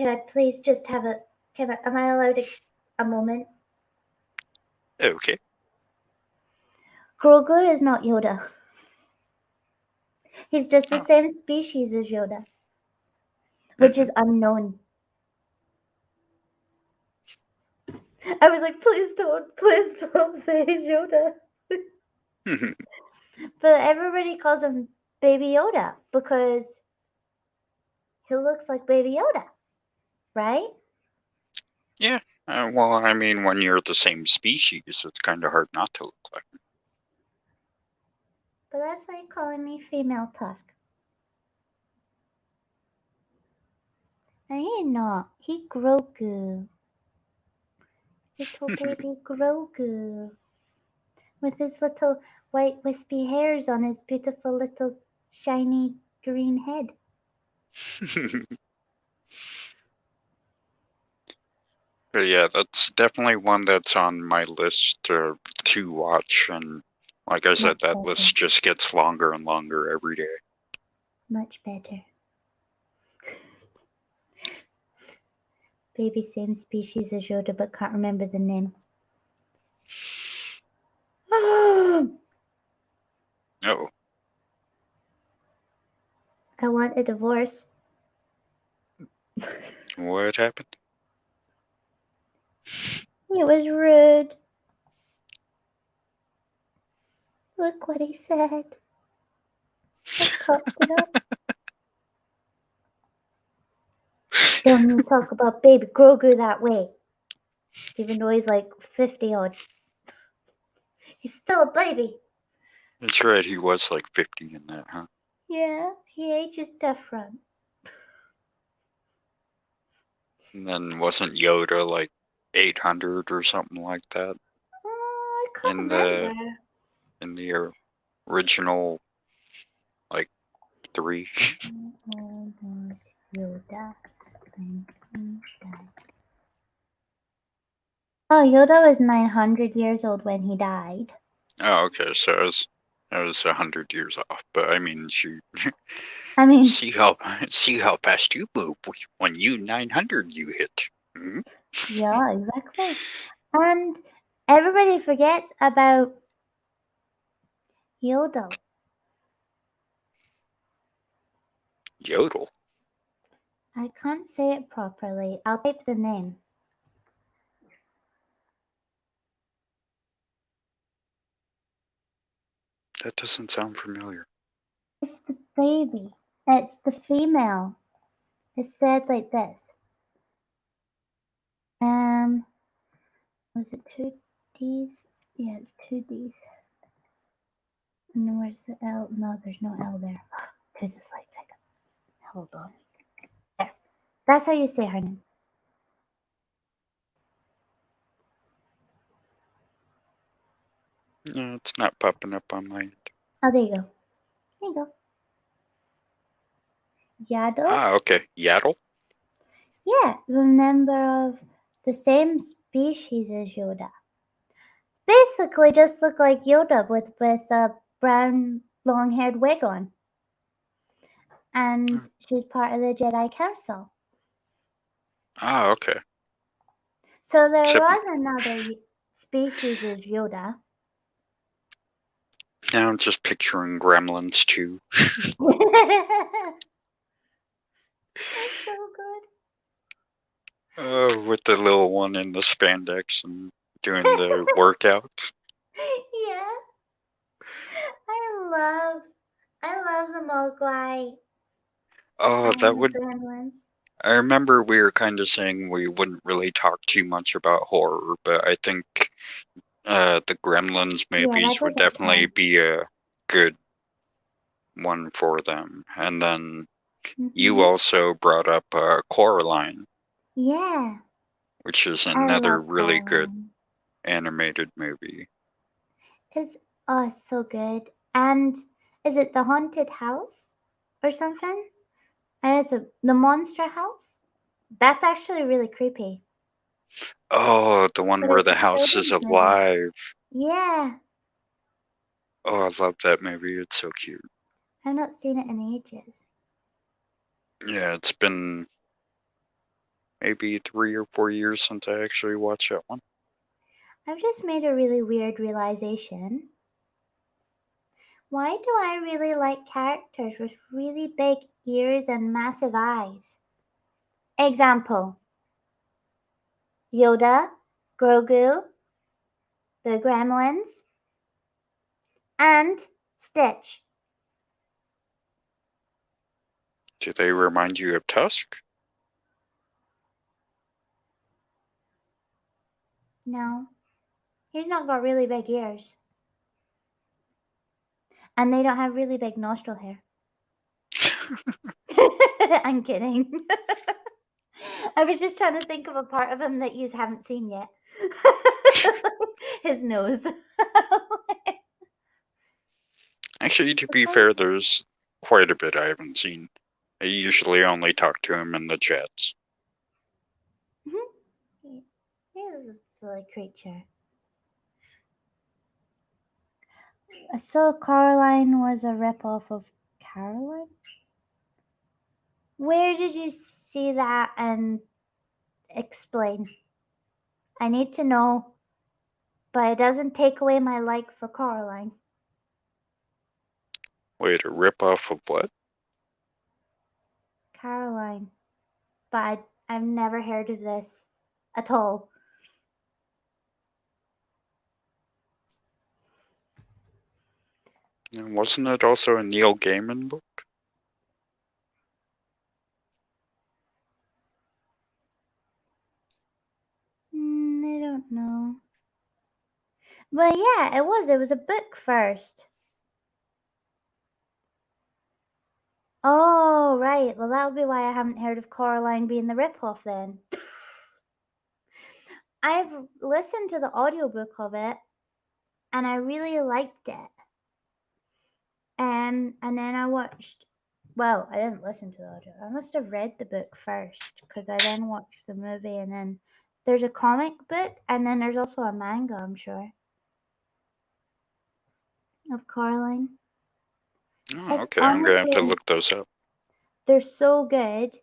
Speaker 1: I please just have am I allowed a moment?
Speaker 2: Okay.
Speaker 1: Grogu is not Yoda. He's just the same species as Yoda, which is unknown. I was like, please don't say Yoda. But everybody calls him Baby Yoda because he looks like Baby Yoda, right?
Speaker 2: Yeah. Well, I mean, when you're the same species, it's kind of hard not to look like him.
Speaker 1: But that's like calling me female Tusk. I ain't not. He Grogu. Little baby Grogu. With his little white wispy hairs on his beautiful little shiny green head.
Speaker 2: But yeah, that's definitely one that's on my list to watch, and like I said, that list just gets longer and longer every day.
Speaker 1: Much better. Baby same species as Yoda, but can't remember the name.
Speaker 2: Oh.
Speaker 1: I want a divorce.
Speaker 2: What happened?
Speaker 1: It was rude. Look what he said. I cocked it up. Don't talk about baby Grogu that way. Even though he's like 50 odd. He's still a baby.
Speaker 2: That's right, he was like 50 in that, huh?
Speaker 1: Yeah, he ages different.
Speaker 2: And then wasn't Yoda like 800 or something like that?
Speaker 1: I can't remember.
Speaker 2: In the original, like, 3.
Speaker 1: Yoda. Oh, Yoda was 900 years old when he died.
Speaker 2: Oh, okay, so I was 100 years off, but I mean, shoot.
Speaker 1: I mean,
Speaker 2: see how fast you move when you 900 you hit. Mm-hmm.
Speaker 1: Yeah, exactly. And everybody forgets about Yodel.
Speaker 2: Yodel.
Speaker 1: I can't say it properly. I'll type the name.
Speaker 2: That doesn't sound familiar.
Speaker 1: It's the baby. It's the female. It's said like this. Was it 2 D's? Yeah, it's 2 D's. And then where's the L? No, there's no L there. Too dyslexic. Hold on. There. That's how you say her name.
Speaker 2: No, it's not popping up on my end.
Speaker 1: Oh, there you go. There you go. Yaddle?
Speaker 2: Ah, okay. Yaddle?
Speaker 1: Yeah, the member of the same species as Yoda. Basically just look like Yoda with a brown long-haired wig on. And she's part of the Jedi Council.
Speaker 2: Ah, okay.
Speaker 1: So there was another species as Yoda.
Speaker 2: Now I'm just picturing Gremlins too.
Speaker 1: That's so good.
Speaker 2: Oh, with the little one in the spandex and doing the workout.
Speaker 1: Yeah. I love the Mogwai.
Speaker 2: Oh, that would.
Speaker 1: Gremlins.
Speaker 2: I remember we were kind of saying we wouldn't really talk too much about horror, but I think the Gremlins movies would definitely be a good one for them. And then you also brought up Coraline.
Speaker 1: Yeah.
Speaker 2: Which is another really good animated movie.
Speaker 1: It's so good. And is it the haunted house or something? And it's the monster house? That's actually really creepy.
Speaker 2: Oh, the one where the house is alive.
Speaker 1: Yeah.
Speaker 2: Oh, I love that movie. It's so cute.
Speaker 1: I've not seen it in ages.
Speaker 2: Yeah, it's been maybe 3 or 4 years since I actually watched that one.
Speaker 1: I've just made a really weird realization. Why do I really like characters with really big ears and massive eyes? Example: Yoda, Grogu, the Gremlins, and Stitch.
Speaker 2: Do they remind you of Tusk?
Speaker 1: No. He's not got really big ears. And they don't have really big nostril hair. I'm kidding. I was just trying to think of a part of him that you haven't seen yet. His nose.
Speaker 2: Actually, to be fair, there's quite a bit I haven't seen. I usually only talk to him in the chats.
Speaker 1: He is a silly creature. So Coraline was a ripoff of Caroline? Where did you see that and explain? I need to know, but it doesn't take away my like for Coraline.
Speaker 2: Wait, a ripoff of what?
Speaker 1: Caroline. But I've never heard of this at all.
Speaker 2: And wasn't it also a Neil Gaiman book?
Speaker 1: Well, yeah, it was. It was a book first. Oh, right. Well, that would be why I haven't heard of Coraline being the ripoff then. I've listened to the audiobook of it, and I really liked it. And then I watched. Well, I didn't listen to the audio. I must have read the book first, because I then watched the movie, and then there's a comic book, and then there's also a manga, I'm sure, of Coraline.
Speaker 2: Oh, okay. I'm gonna have to look those up.
Speaker 1: They're so good,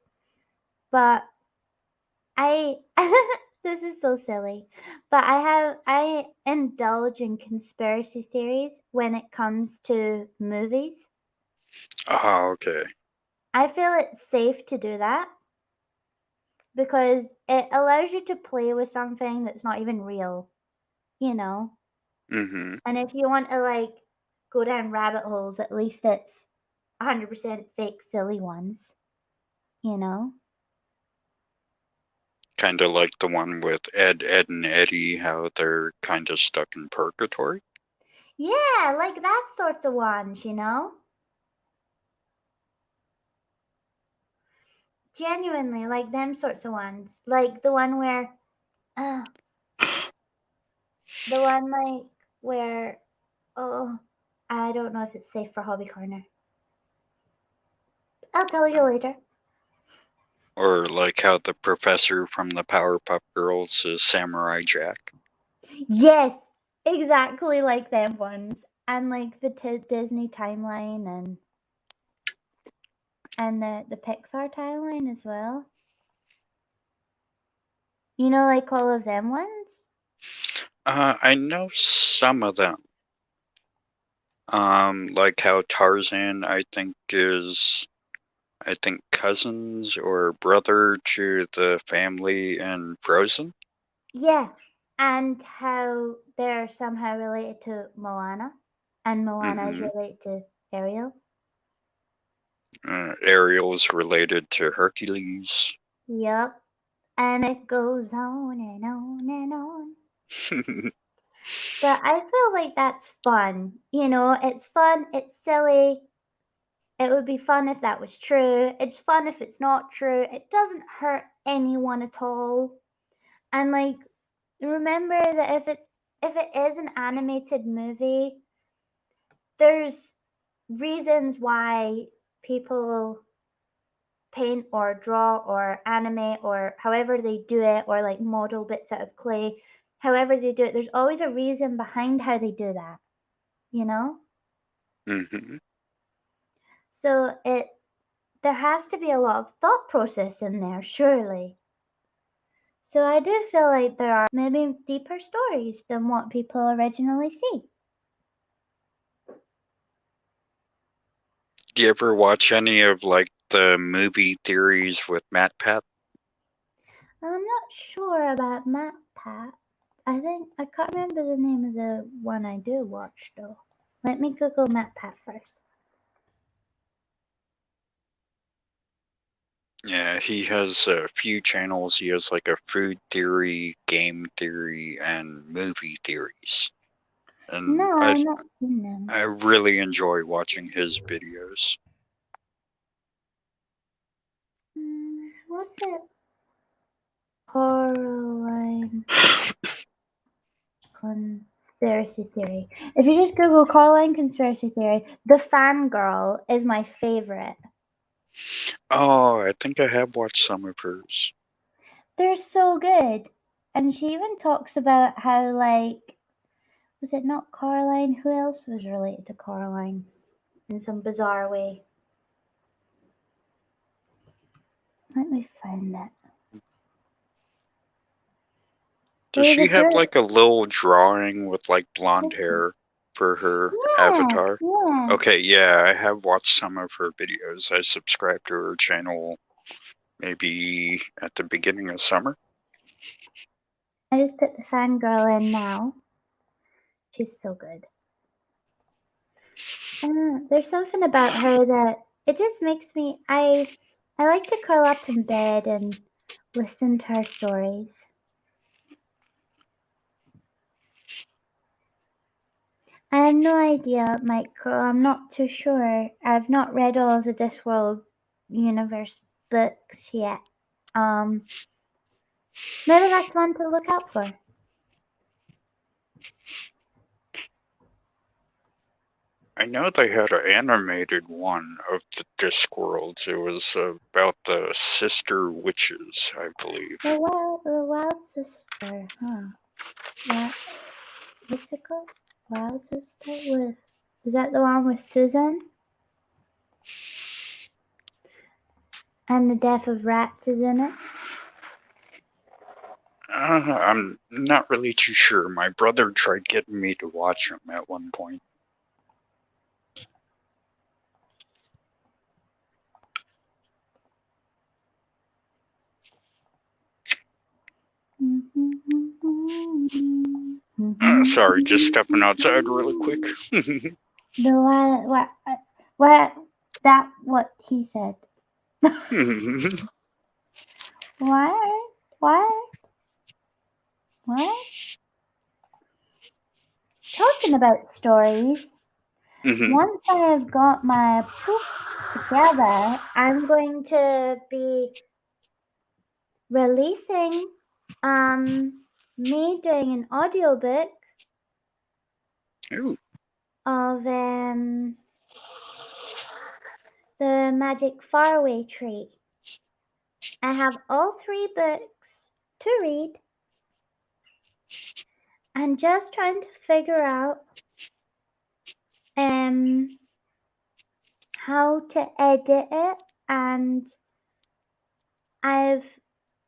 Speaker 1: but this is so silly, but I indulge in conspiracy theories when it comes to movies.
Speaker 2: Oh, okay.
Speaker 1: I feel it's safe to do that because it allows you to play with something that's not even real, you know?
Speaker 2: Mm-hmm.
Speaker 1: And if you want to like go down rabbit holes, at least it's 100% fake silly ones, you know?
Speaker 2: Kind of like the one with Ed, and Eddie, how they're kind of stuck in purgatory.
Speaker 1: Yeah, like that sorts of ones, you know? Genuinely, like them sorts of ones. Like the one where, the one like where, oh, I don't know if it's safe for Hobby Corner. I'll tell you later.
Speaker 2: Or like how the professor from the Powerpuff Girls is Samurai Jack.
Speaker 1: Yes, exactly like them ones. And like the Disney timeline and the Pixar timeline as well. You know, like all of them ones?
Speaker 2: I know some of them. Like how Tarzan, I think cousins or brother to the family in Frozen.
Speaker 1: Yeah, and how they're somehow related to Moana, and Moana is related to Ariel.
Speaker 2: Ariel is related to Hercules.
Speaker 1: Yep. And it goes on and on and on. But I feel like that's fun. You know, it's fun, it's silly. It would be fun if that was true. It's fun if it's not true. It doesn't hurt anyone at all. And like remember that if it is an animated movie, there's reasons why people paint or draw or animate or however they do it, or like model bits out of clay, however they do it, there's always a reason behind how they do that, you know?
Speaker 2: Mm-hmm.
Speaker 1: So there has to be a lot of thought process in there, surely. So I do feel like there are maybe deeper stories than what people originally see.
Speaker 2: Do you ever watch any of like the movie theories with Matt Pat?
Speaker 1: I'm not sure about Matt Pat. I can't remember the name of the one I do watch though. Let me Google Matt Pat first.
Speaker 2: Yeah, he has a few channels. He has like a food theory, game theory, and movie theories. And
Speaker 1: No, I've not seen them.
Speaker 2: I really enjoy watching his videos.
Speaker 1: What's it? Coraline conspiracy theory. If you just Google Coraline conspiracy theory, the fangirl is my favorite.
Speaker 2: Oh, I think I have watched some of hers.
Speaker 1: They're so good. And she even talks about how, like, was it not Coraline? Who else was related to Coraline in some bizarre way? Let me find it.
Speaker 2: Does she have like a little drawing with like blonde hair for her avatar?
Speaker 1: Yeah.
Speaker 2: Okay, yeah, I have watched some of her videos. I subscribed to her channel maybe at the beginning of summer.
Speaker 1: I just put the fangirl in now. She's so good. There's something about her that it just makes me. I like to curl up in bed and listen to her stories. I have no idea, Michael. I'm not too sure. I've not read all of the Discworld universe books yet. Maybe that's one to look out for.
Speaker 2: I know they had an animated one of the Discworlds. It was about the sister witches, I believe.
Speaker 1: The Wild Sister, huh? What's it called? Wild Sister is that the one with Susan? And the death of rats is in it?
Speaker 2: I'm not really too sure. My brother tried getting me to watch them at one point. Sorry, just stepping outside really quick.
Speaker 1: What he said. What? Talking about stories, once I have got my books together, I'm going to be releasing me doing an audiobook of the Magic Faraway tree. I have all 3 books to read and just trying to figure out how to edit it, and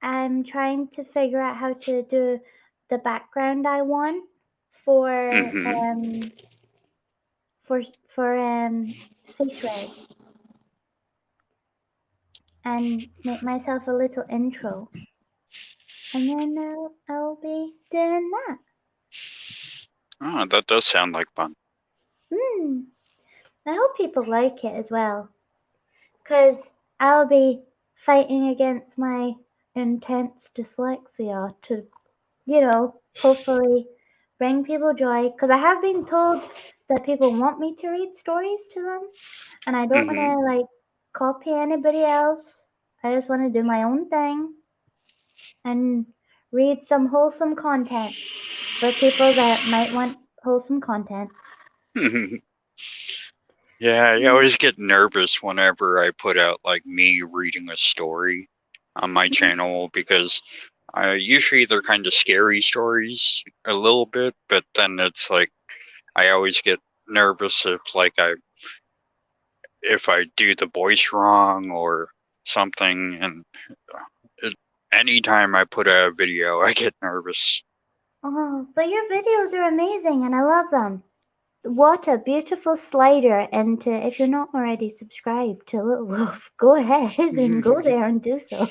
Speaker 1: I'm trying to figure out how to do the background I want for Face Ray, and make myself a little intro, and then I'll be doing that.
Speaker 2: Oh, that does sound like fun.
Speaker 1: I hope people like it as well, because I'll be fighting against my intense dyslexia to, hopefully bring people joy, because I have been told that people want me to read stories to them, and I don't want to copy anybody else. I just want to do my own thing and read some wholesome content for people that might want wholesome content.
Speaker 2: Yeah, I always get nervous whenever I put out me reading a story on my channel, because usually they're kind of scary stories a little bit, but then it's I always get nervous if I do the voice wrong or something, and anytime I put out a video, I get nervous.
Speaker 1: Oh, but your videos are amazing and I love them. What a beautiful slider, and if you're not already subscribed to Little Wolf, go ahead and go there and do so.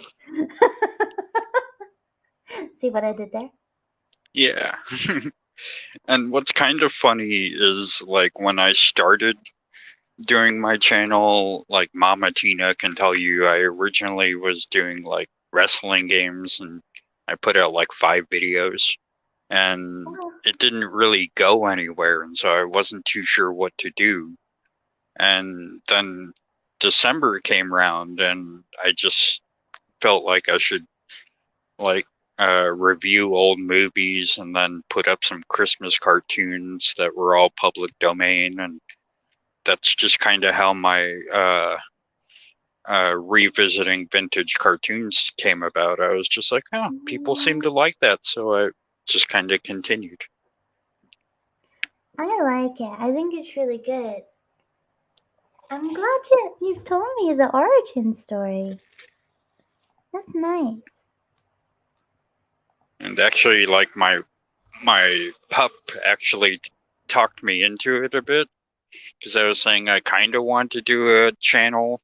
Speaker 1: See what I did there?
Speaker 2: Yeah. And what's kind of funny is when I started doing my channel, Mama Tina can tell you, I originally was doing wrestling games, and I put out 5 videos, and it didn't really go anywhere, and so I wasn't too sure what to do. And then December came around, and I just felt like I should review old movies and then put up some Christmas cartoons that were all public domain, and that's just kind of how my revisiting vintage cartoons came about. I was just like, oh, people seem to like that, so I just kind of continued.
Speaker 1: I like it. I think it's really good. I'm glad you've told me the origin story. That's nice.
Speaker 2: And actually, my pup actually talked me into it a bit, because I was saying I kind of want to do a channel,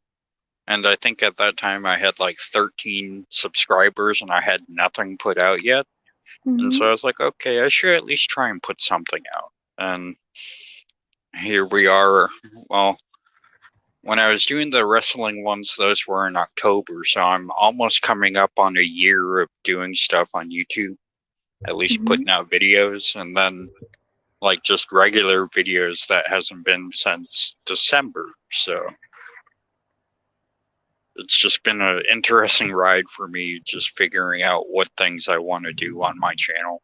Speaker 2: and I think at that time I had 13 subscribers and I had nothing put out yet. And so I was like, okay, I should at least try and put something out. And here we are. Well, when I was doing the wrestling ones, those were in October, so I'm almost coming up on a year of doing stuff on YouTube, at least putting out videos. And then like just regular videos that hasn't been since December. So it's just been an interesting ride for me, just figuring out what things I want to do on my channel.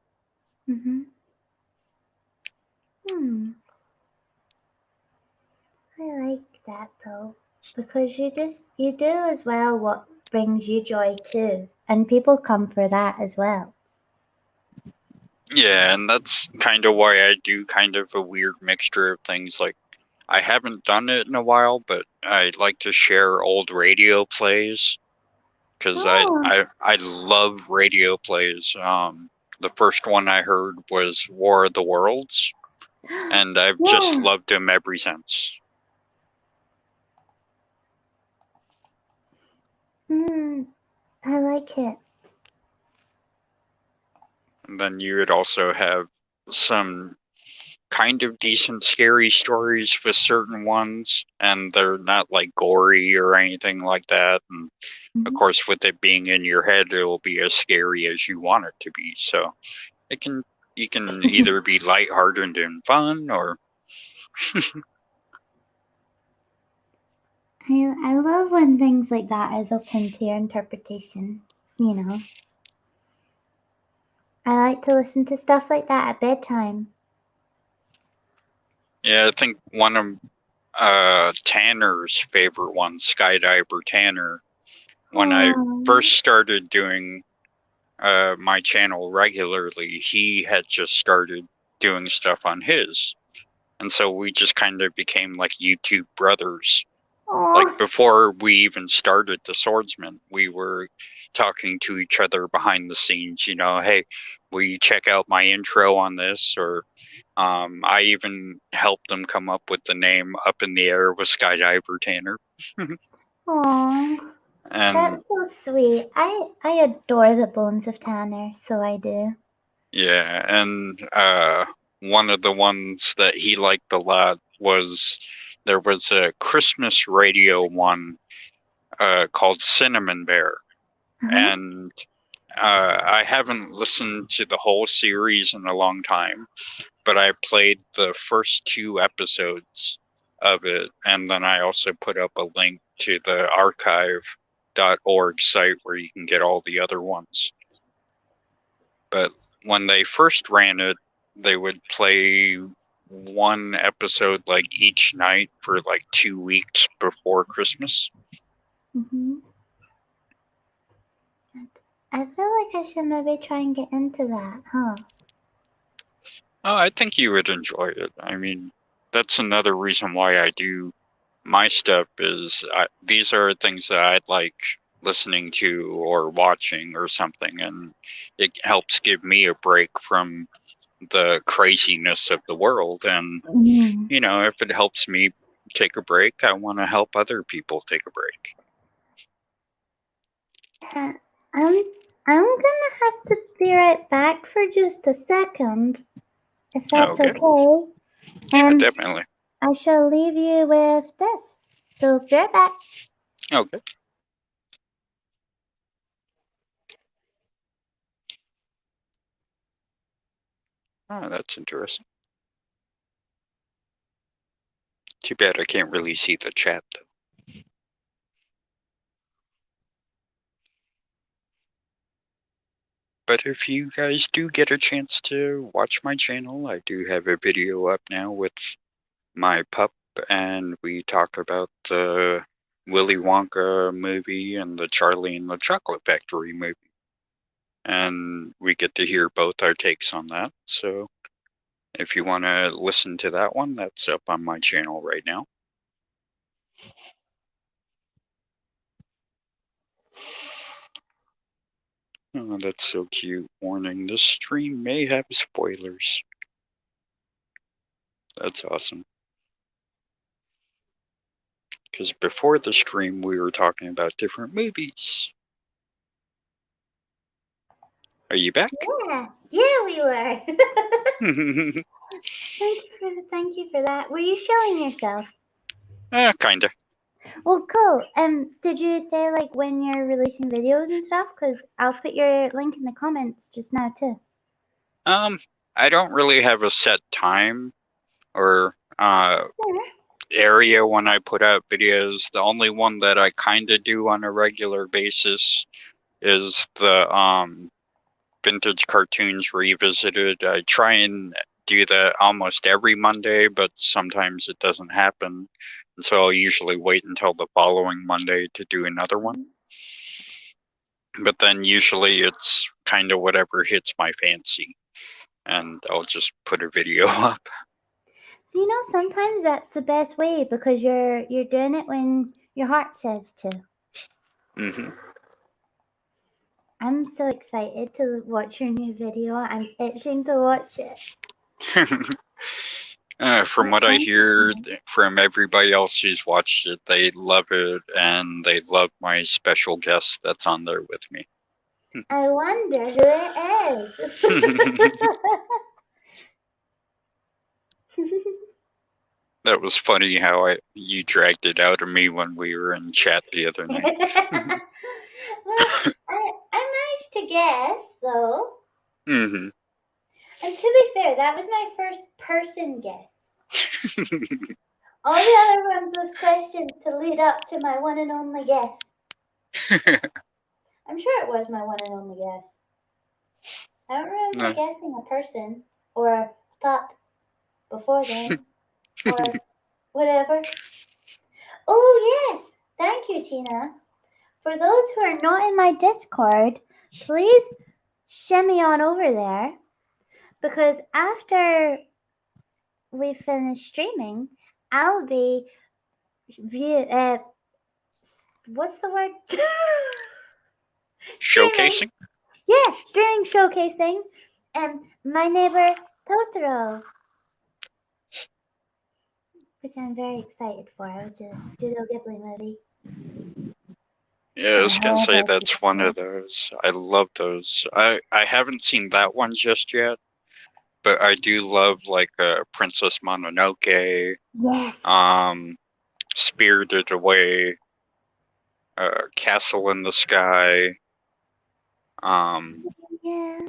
Speaker 1: I like that though, because you do as well what brings you joy too, and people come for that as well.
Speaker 2: Yeah, and that's kind of why I do kind of a weird mixture of things. Like, I haven't done it in a while, but I like to share old radio plays, because I love radio plays. The first one I heard was War of the Worlds, and I've just loved them ever since.
Speaker 1: I like it.
Speaker 2: And then you would also have some kind of decent scary stories with certain ones, and they're not like gory or anything like that. And of course, with it being in your head, it will be as scary as you want it to be. So you can either be lighthearted and fun, or
Speaker 1: I love when things like that is open to your interpretation, you know. I like to listen to stuff like that at bedtime.
Speaker 2: Yeah, I think one of Tanner's favorite ones, Skydiver Tanner, when I first started doing my channel regularly, he had just started doing stuff on his. And so we just kind of became like YouTube brothers. Like, before we even started The Swordsman, we were talking to each other behind the scenes, you know, hey, will you check out my intro on this? Or I even helped them come up with the name Up in the Air with Skydiver Tanner.
Speaker 1: Aww. That's so sweet. I adore the bones of Tanner, so I do.
Speaker 2: Yeah, and one of the ones that he liked a lot was, there was a Christmas radio one called Cinnamon Bear. And I haven't listened to the whole series in a long time, but I played the first 2 episodes of it, and then I also put up a link to the archive.org site where you can get all the other ones. But when they first ran it, they would play one episode like each night for like 2 weeks before Christmas.
Speaker 1: I feel like I should maybe try and get into that, huh?
Speaker 2: Oh, I think you would enjoy it. I mean, that's another reason why I do my stuff, is these are things that I like listening to or watching or something, and it helps give me a break from the craziness of the world. And you know, if it helps me take a break, I want to help other people take a break.
Speaker 1: I'm gonna have to be right back for just a second, if that's okay.
Speaker 2: Yeah, definitely.
Speaker 1: I shall leave you with this. So be right back.
Speaker 2: Okay. Oh, that's interesting. Too bad I can't really see the chat, though. But if you guys do get a chance to watch my channel, I do have a video up now with my pup, and we talk about the Willy Wonka movie and the Charlie and the Chocolate Factory movie. And we get to hear both our takes on that. So if you want to listen to that one, that's up on my channel right now. Oh, that's so cute. Warning, this stream may have spoilers. That's awesome. Because before the stream, we were talking about different movies. Are you back?
Speaker 1: Yeah, we were. Thank you for that. Were you showing yourself?
Speaker 2: Kinda.
Speaker 1: Well, cool. Did you say like when you're releasing videos and stuff? Because I'll put your link in the comments just now too.
Speaker 2: I don't really have a set time or area when I put out videos. The only one that I kind of do on a regular basis is the vintage cartoons revisited. I try and do that almost every Monday, but sometimes it doesn't happen. And so I'll usually wait until the following Monday to do another one. But then usually it's kind of whatever hits my fancy, and I'll just put a video up.
Speaker 1: So sometimes that's the best way because you're doing it when your heart says to.
Speaker 2: Mm-hmm.
Speaker 1: I'm so excited to watch your new video. I'm itching to watch it.
Speaker 2: From what I hear from everybody else who's watched it, they love it, and they love my special guest that's on there with me.
Speaker 1: I wonder who it is.
Speaker 2: That was funny how you dragged it out of me when we were in chat the other night.
Speaker 1: Well, I managed to guess, though.
Speaker 2: Mm-hmm.
Speaker 1: And to be fair, that was my first person guess. All the other ones was questions to lead up to my one and only guess. I'm sure it was my one and only guess. I don't remember guessing a person or a pup before then or whatever. Oh, yes. Thank you, Tina. For those who are not in my Discord, please shimmy on over there because after we finish streaming, I'll be what's the word?
Speaker 2: Showcasing?
Speaker 1: Yeah, streaming showcasing my neighbor Totoro, which I'm very excited for, which is a Studio Ghibli movie.
Speaker 2: Yeah, I was gonna say that's one of those. I love those. I haven't seen that one just yet, but I do love like Princess Mononoke.
Speaker 1: Yes.
Speaker 2: Spirited Away. Castle in the Sky.
Speaker 1: Yeah.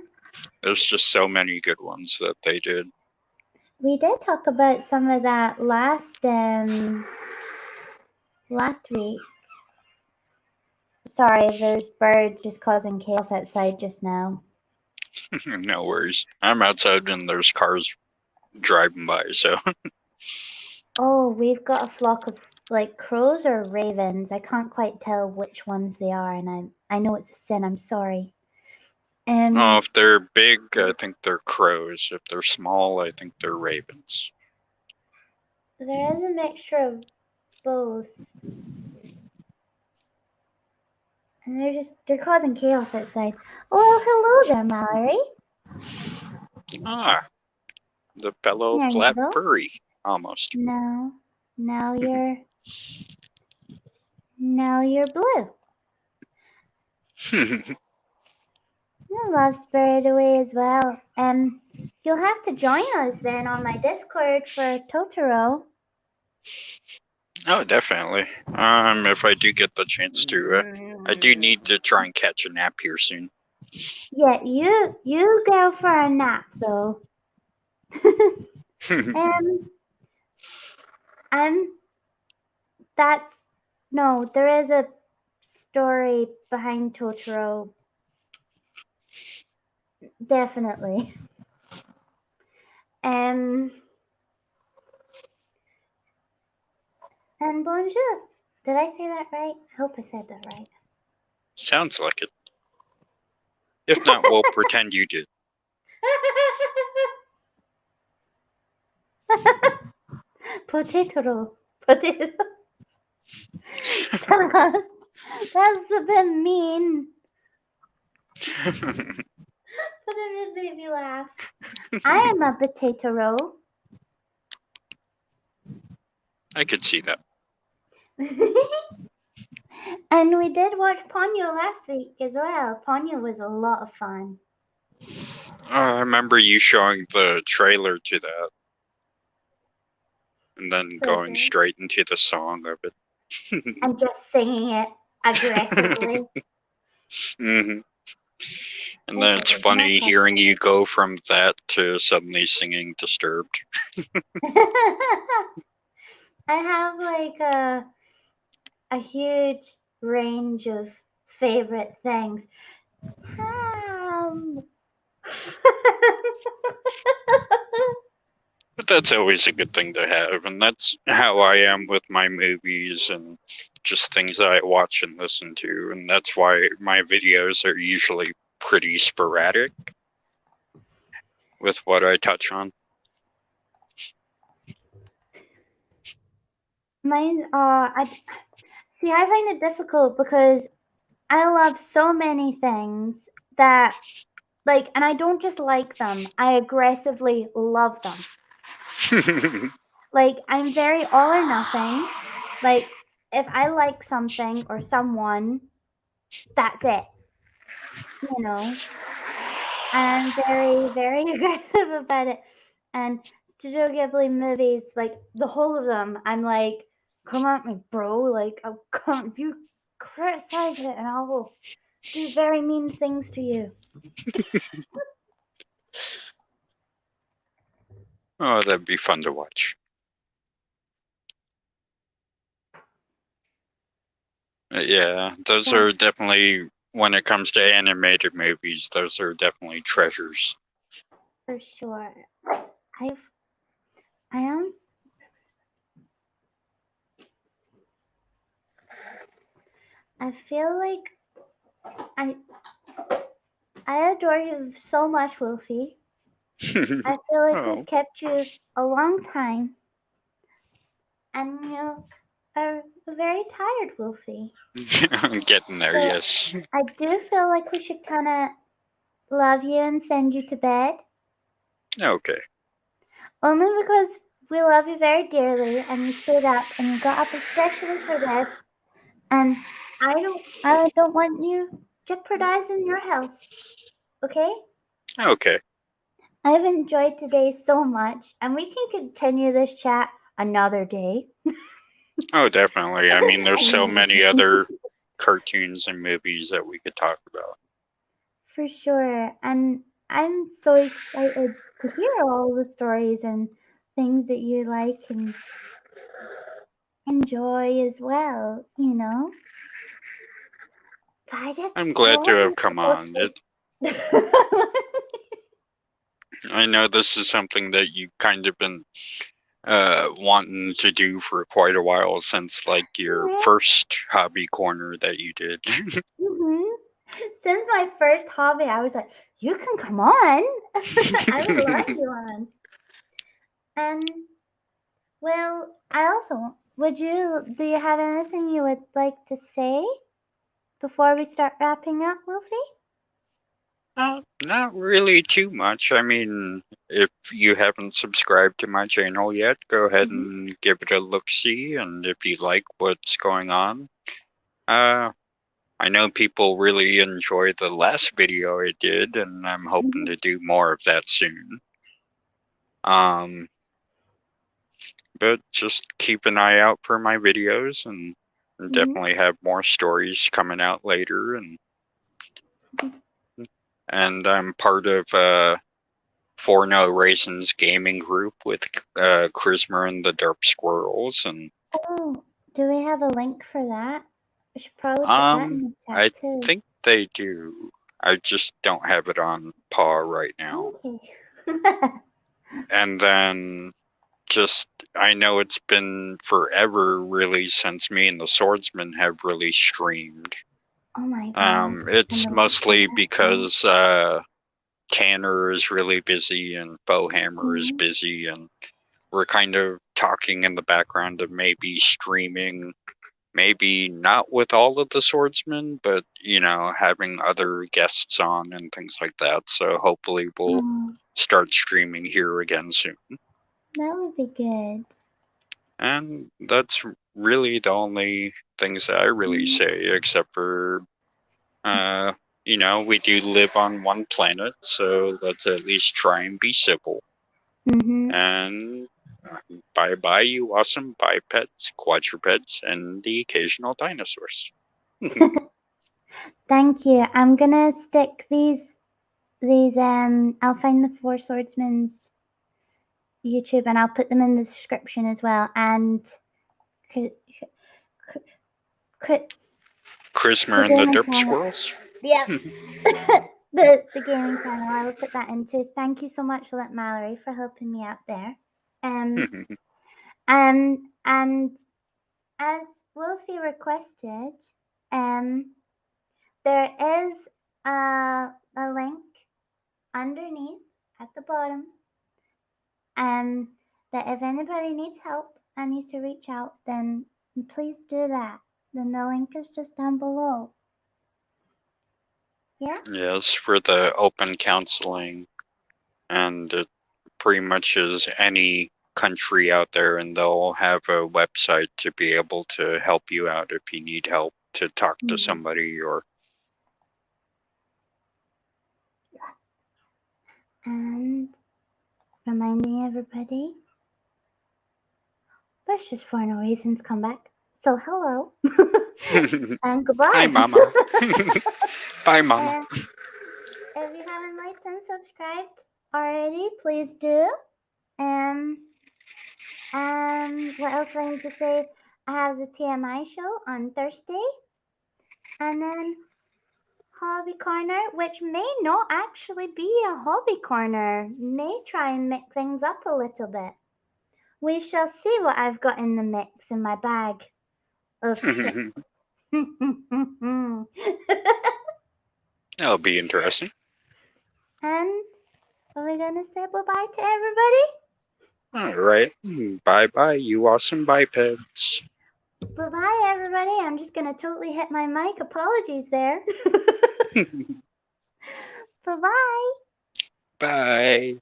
Speaker 2: There's just so many good ones that they did.
Speaker 1: We did talk about some of that last week. Sorry, there's birds just causing chaos outside just now.
Speaker 2: No worries. I'm outside and there's cars driving by, so.
Speaker 1: Oh, we've got a flock of like crows or ravens. I can't quite tell which ones they are, and I know it's a sin. I'm sorry.
Speaker 2: If they're big, I think they're crows. If they're small, I think they're ravens.
Speaker 1: There is a mixture of both. And they're causing chaos outside. Oh, hello there, Mallory.
Speaker 2: The fellow flat furry, almost.
Speaker 1: No, now you're blue. I love Spirited Away as well. You'll have to join us then on my Discord for Totoro.
Speaker 2: Oh, definitely. If I do get the chance to, I do need to try and catch a nap here soon.
Speaker 1: Yeah, you go for a nap though. There is a story behind Totoro. Definitely. And bonjour. Did I say that right? I hope I said that right.
Speaker 2: Sounds like it. If not, we'll pretend you did.
Speaker 1: Potato. That's a bit mean. But it made me laugh. I am a potato roll.
Speaker 2: I could see that.
Speaker 1: And we did watch Ponyo last week as well. Ponyo was a lot of fun.
Speaker 2: I remember you showing the trailer to that. And then going straight into the song of it.
Speaker 1: And just singing it aggressively.
Speaker 2: Mm-hmm. And then it's funny hearing you go from that to suddenly singing Disturbed.
Speaker 1: I have like a huge range of favorite things.
Speaker 2: But that's always a good thing to have, and that's how I am with my movies and just things that I watch and listen to, and that's why my videos are usually pretty sporadic with what I touch on.
Speaker 1: Mine, I find it difficult because I love so many things that, like, and I don't just like them, I aggressively love them. Like, I'm very all or nothing. Like, if I like something or someone, that's it. You know? And I'm very, very aggressive about it. And Studio Ghibli movies, like, the whole of them, I'm like, come at me, bro. Like, I'll come, if you criticize it, and I will do very mean things to you.
Speaker 2: Oh, that'd be fun to watch. Yeah, those are definitely, when it comes to animated movies, those are definitely treasures.
Speaker 1: For sure. I feel like I adore you so much, Wolfie. I feel like we've kept you a long time. And you are very tired, Wolfie.
Speaker 2: I'm getting there, so, yes.
Speaker 1: I do feel like we should kind of love you and send you to bed.
Speaker 2: Okay.
Speaker 1: Only because we love you very dearly, and you stayed up and you got up especially for this. And I don't want you jeopardizing your health. Okay?
Speaker 2: Okay.
Speaker 1: I've enjoyed today so much, and we can continue this chat another day.
Speaker 2: Oh, definitely. I mean, there's so many other cartoons and movies that we could talk about.
Speaker 1: For sure. And I'm so excited to hear all the stories and things that you like and enjoy as well, you know?
Speaker 2: I'm glad to have come on. I know this is something that you've kind of been wanting to do for quite a while since, like, your first hobby corner that you did.
Speaker 1: Since my first hobby, I was like, you can come on. I would love you on. And, well, I also, do you have anything you would like to say before we start wrapping up, Wolfie?
Speaker 2: Not really too much. I mean, if you haven't subscribed to my channel yet, go ahead and give it a look-see, and if you like what's going on. I know people really enjoy the last video I did, and I'm hoping to do more of that soon. But just keep an eye out for my videos, and definitely have more stories coming out later, and I'm part of For No Raisins gaming group with Charisma and the Derp Squirrels, and
Speaker 1: do we have a link for that? We should probably put that in the chat too.
Speaker 2: I think they do. I just don't have it on paw right now.
Speaker 1: Okay.
Speaker 2: And then I know it's been forever really since me and the Swordsman have really streamed.
Speaker 1: Oh my god.
Speaker 2: It's mostly because Tanner is really busy and Bowhammer is busy, and we're kind of talking in the background of maybe streaming, maybe not with all of the swordsmen, but, you know, having other guests on and things like that. So hopefully we'll start streaming here again soon.
Speaker 1: That would be good.
Speaker 2: And that's really the only things that I really say, except for, you know, we do live on one planet, so let's at least try and be civil. And bye-bye, you awesome bipeds, quadrupeds, and the occasional dinosaurs.
Speaker 1: Thank you. I'm gonna stick these. I'll find the Four Swordsman's YouTube and I'll put them in the description as well. And
Speaker 2: Christmas and the Derp Squirrels.
Speaker 1: Yep. the gaming channel. I will put that into. Thank you so much, Mallory, for helping me out there. And as Wolfie requested, there is a link underneath at the bottom, that if anybody needs help and needs to reach out, then please do that. Then the link is just down below. Yeah?
Speaker 2: Yes, for the open counseling. And it pretty much is any country out there, and they'll have a website to be able to help you out if you need help to talk to somebody or.
Speaker 1: And reminding everybody, let's just for no reasons come back. So hello and goodbye.
Speaker 2: Hi, Mama. Bye, Mama.
Speaker 1: If you haven't liked and subscribed already, please do. What else do I need to say? I have the TMI show on Thursday, and then Hobby Corner, which may not actually be a hobby corner, may try and mix things up a little bit. We shall see what I've got in the mix in my bag of chips.
Speaker 2: That'll be interesting.
Speaker 1: And are we going to say bye-bye to everybody?
Speaker 2: All right. Bye-bye, you awesome bipeds.
Speaker 1: Bye-bye, everybody. I'm just going to totally hit my mic. Apologies there. Bye-bye.
Speaker 2: Bye.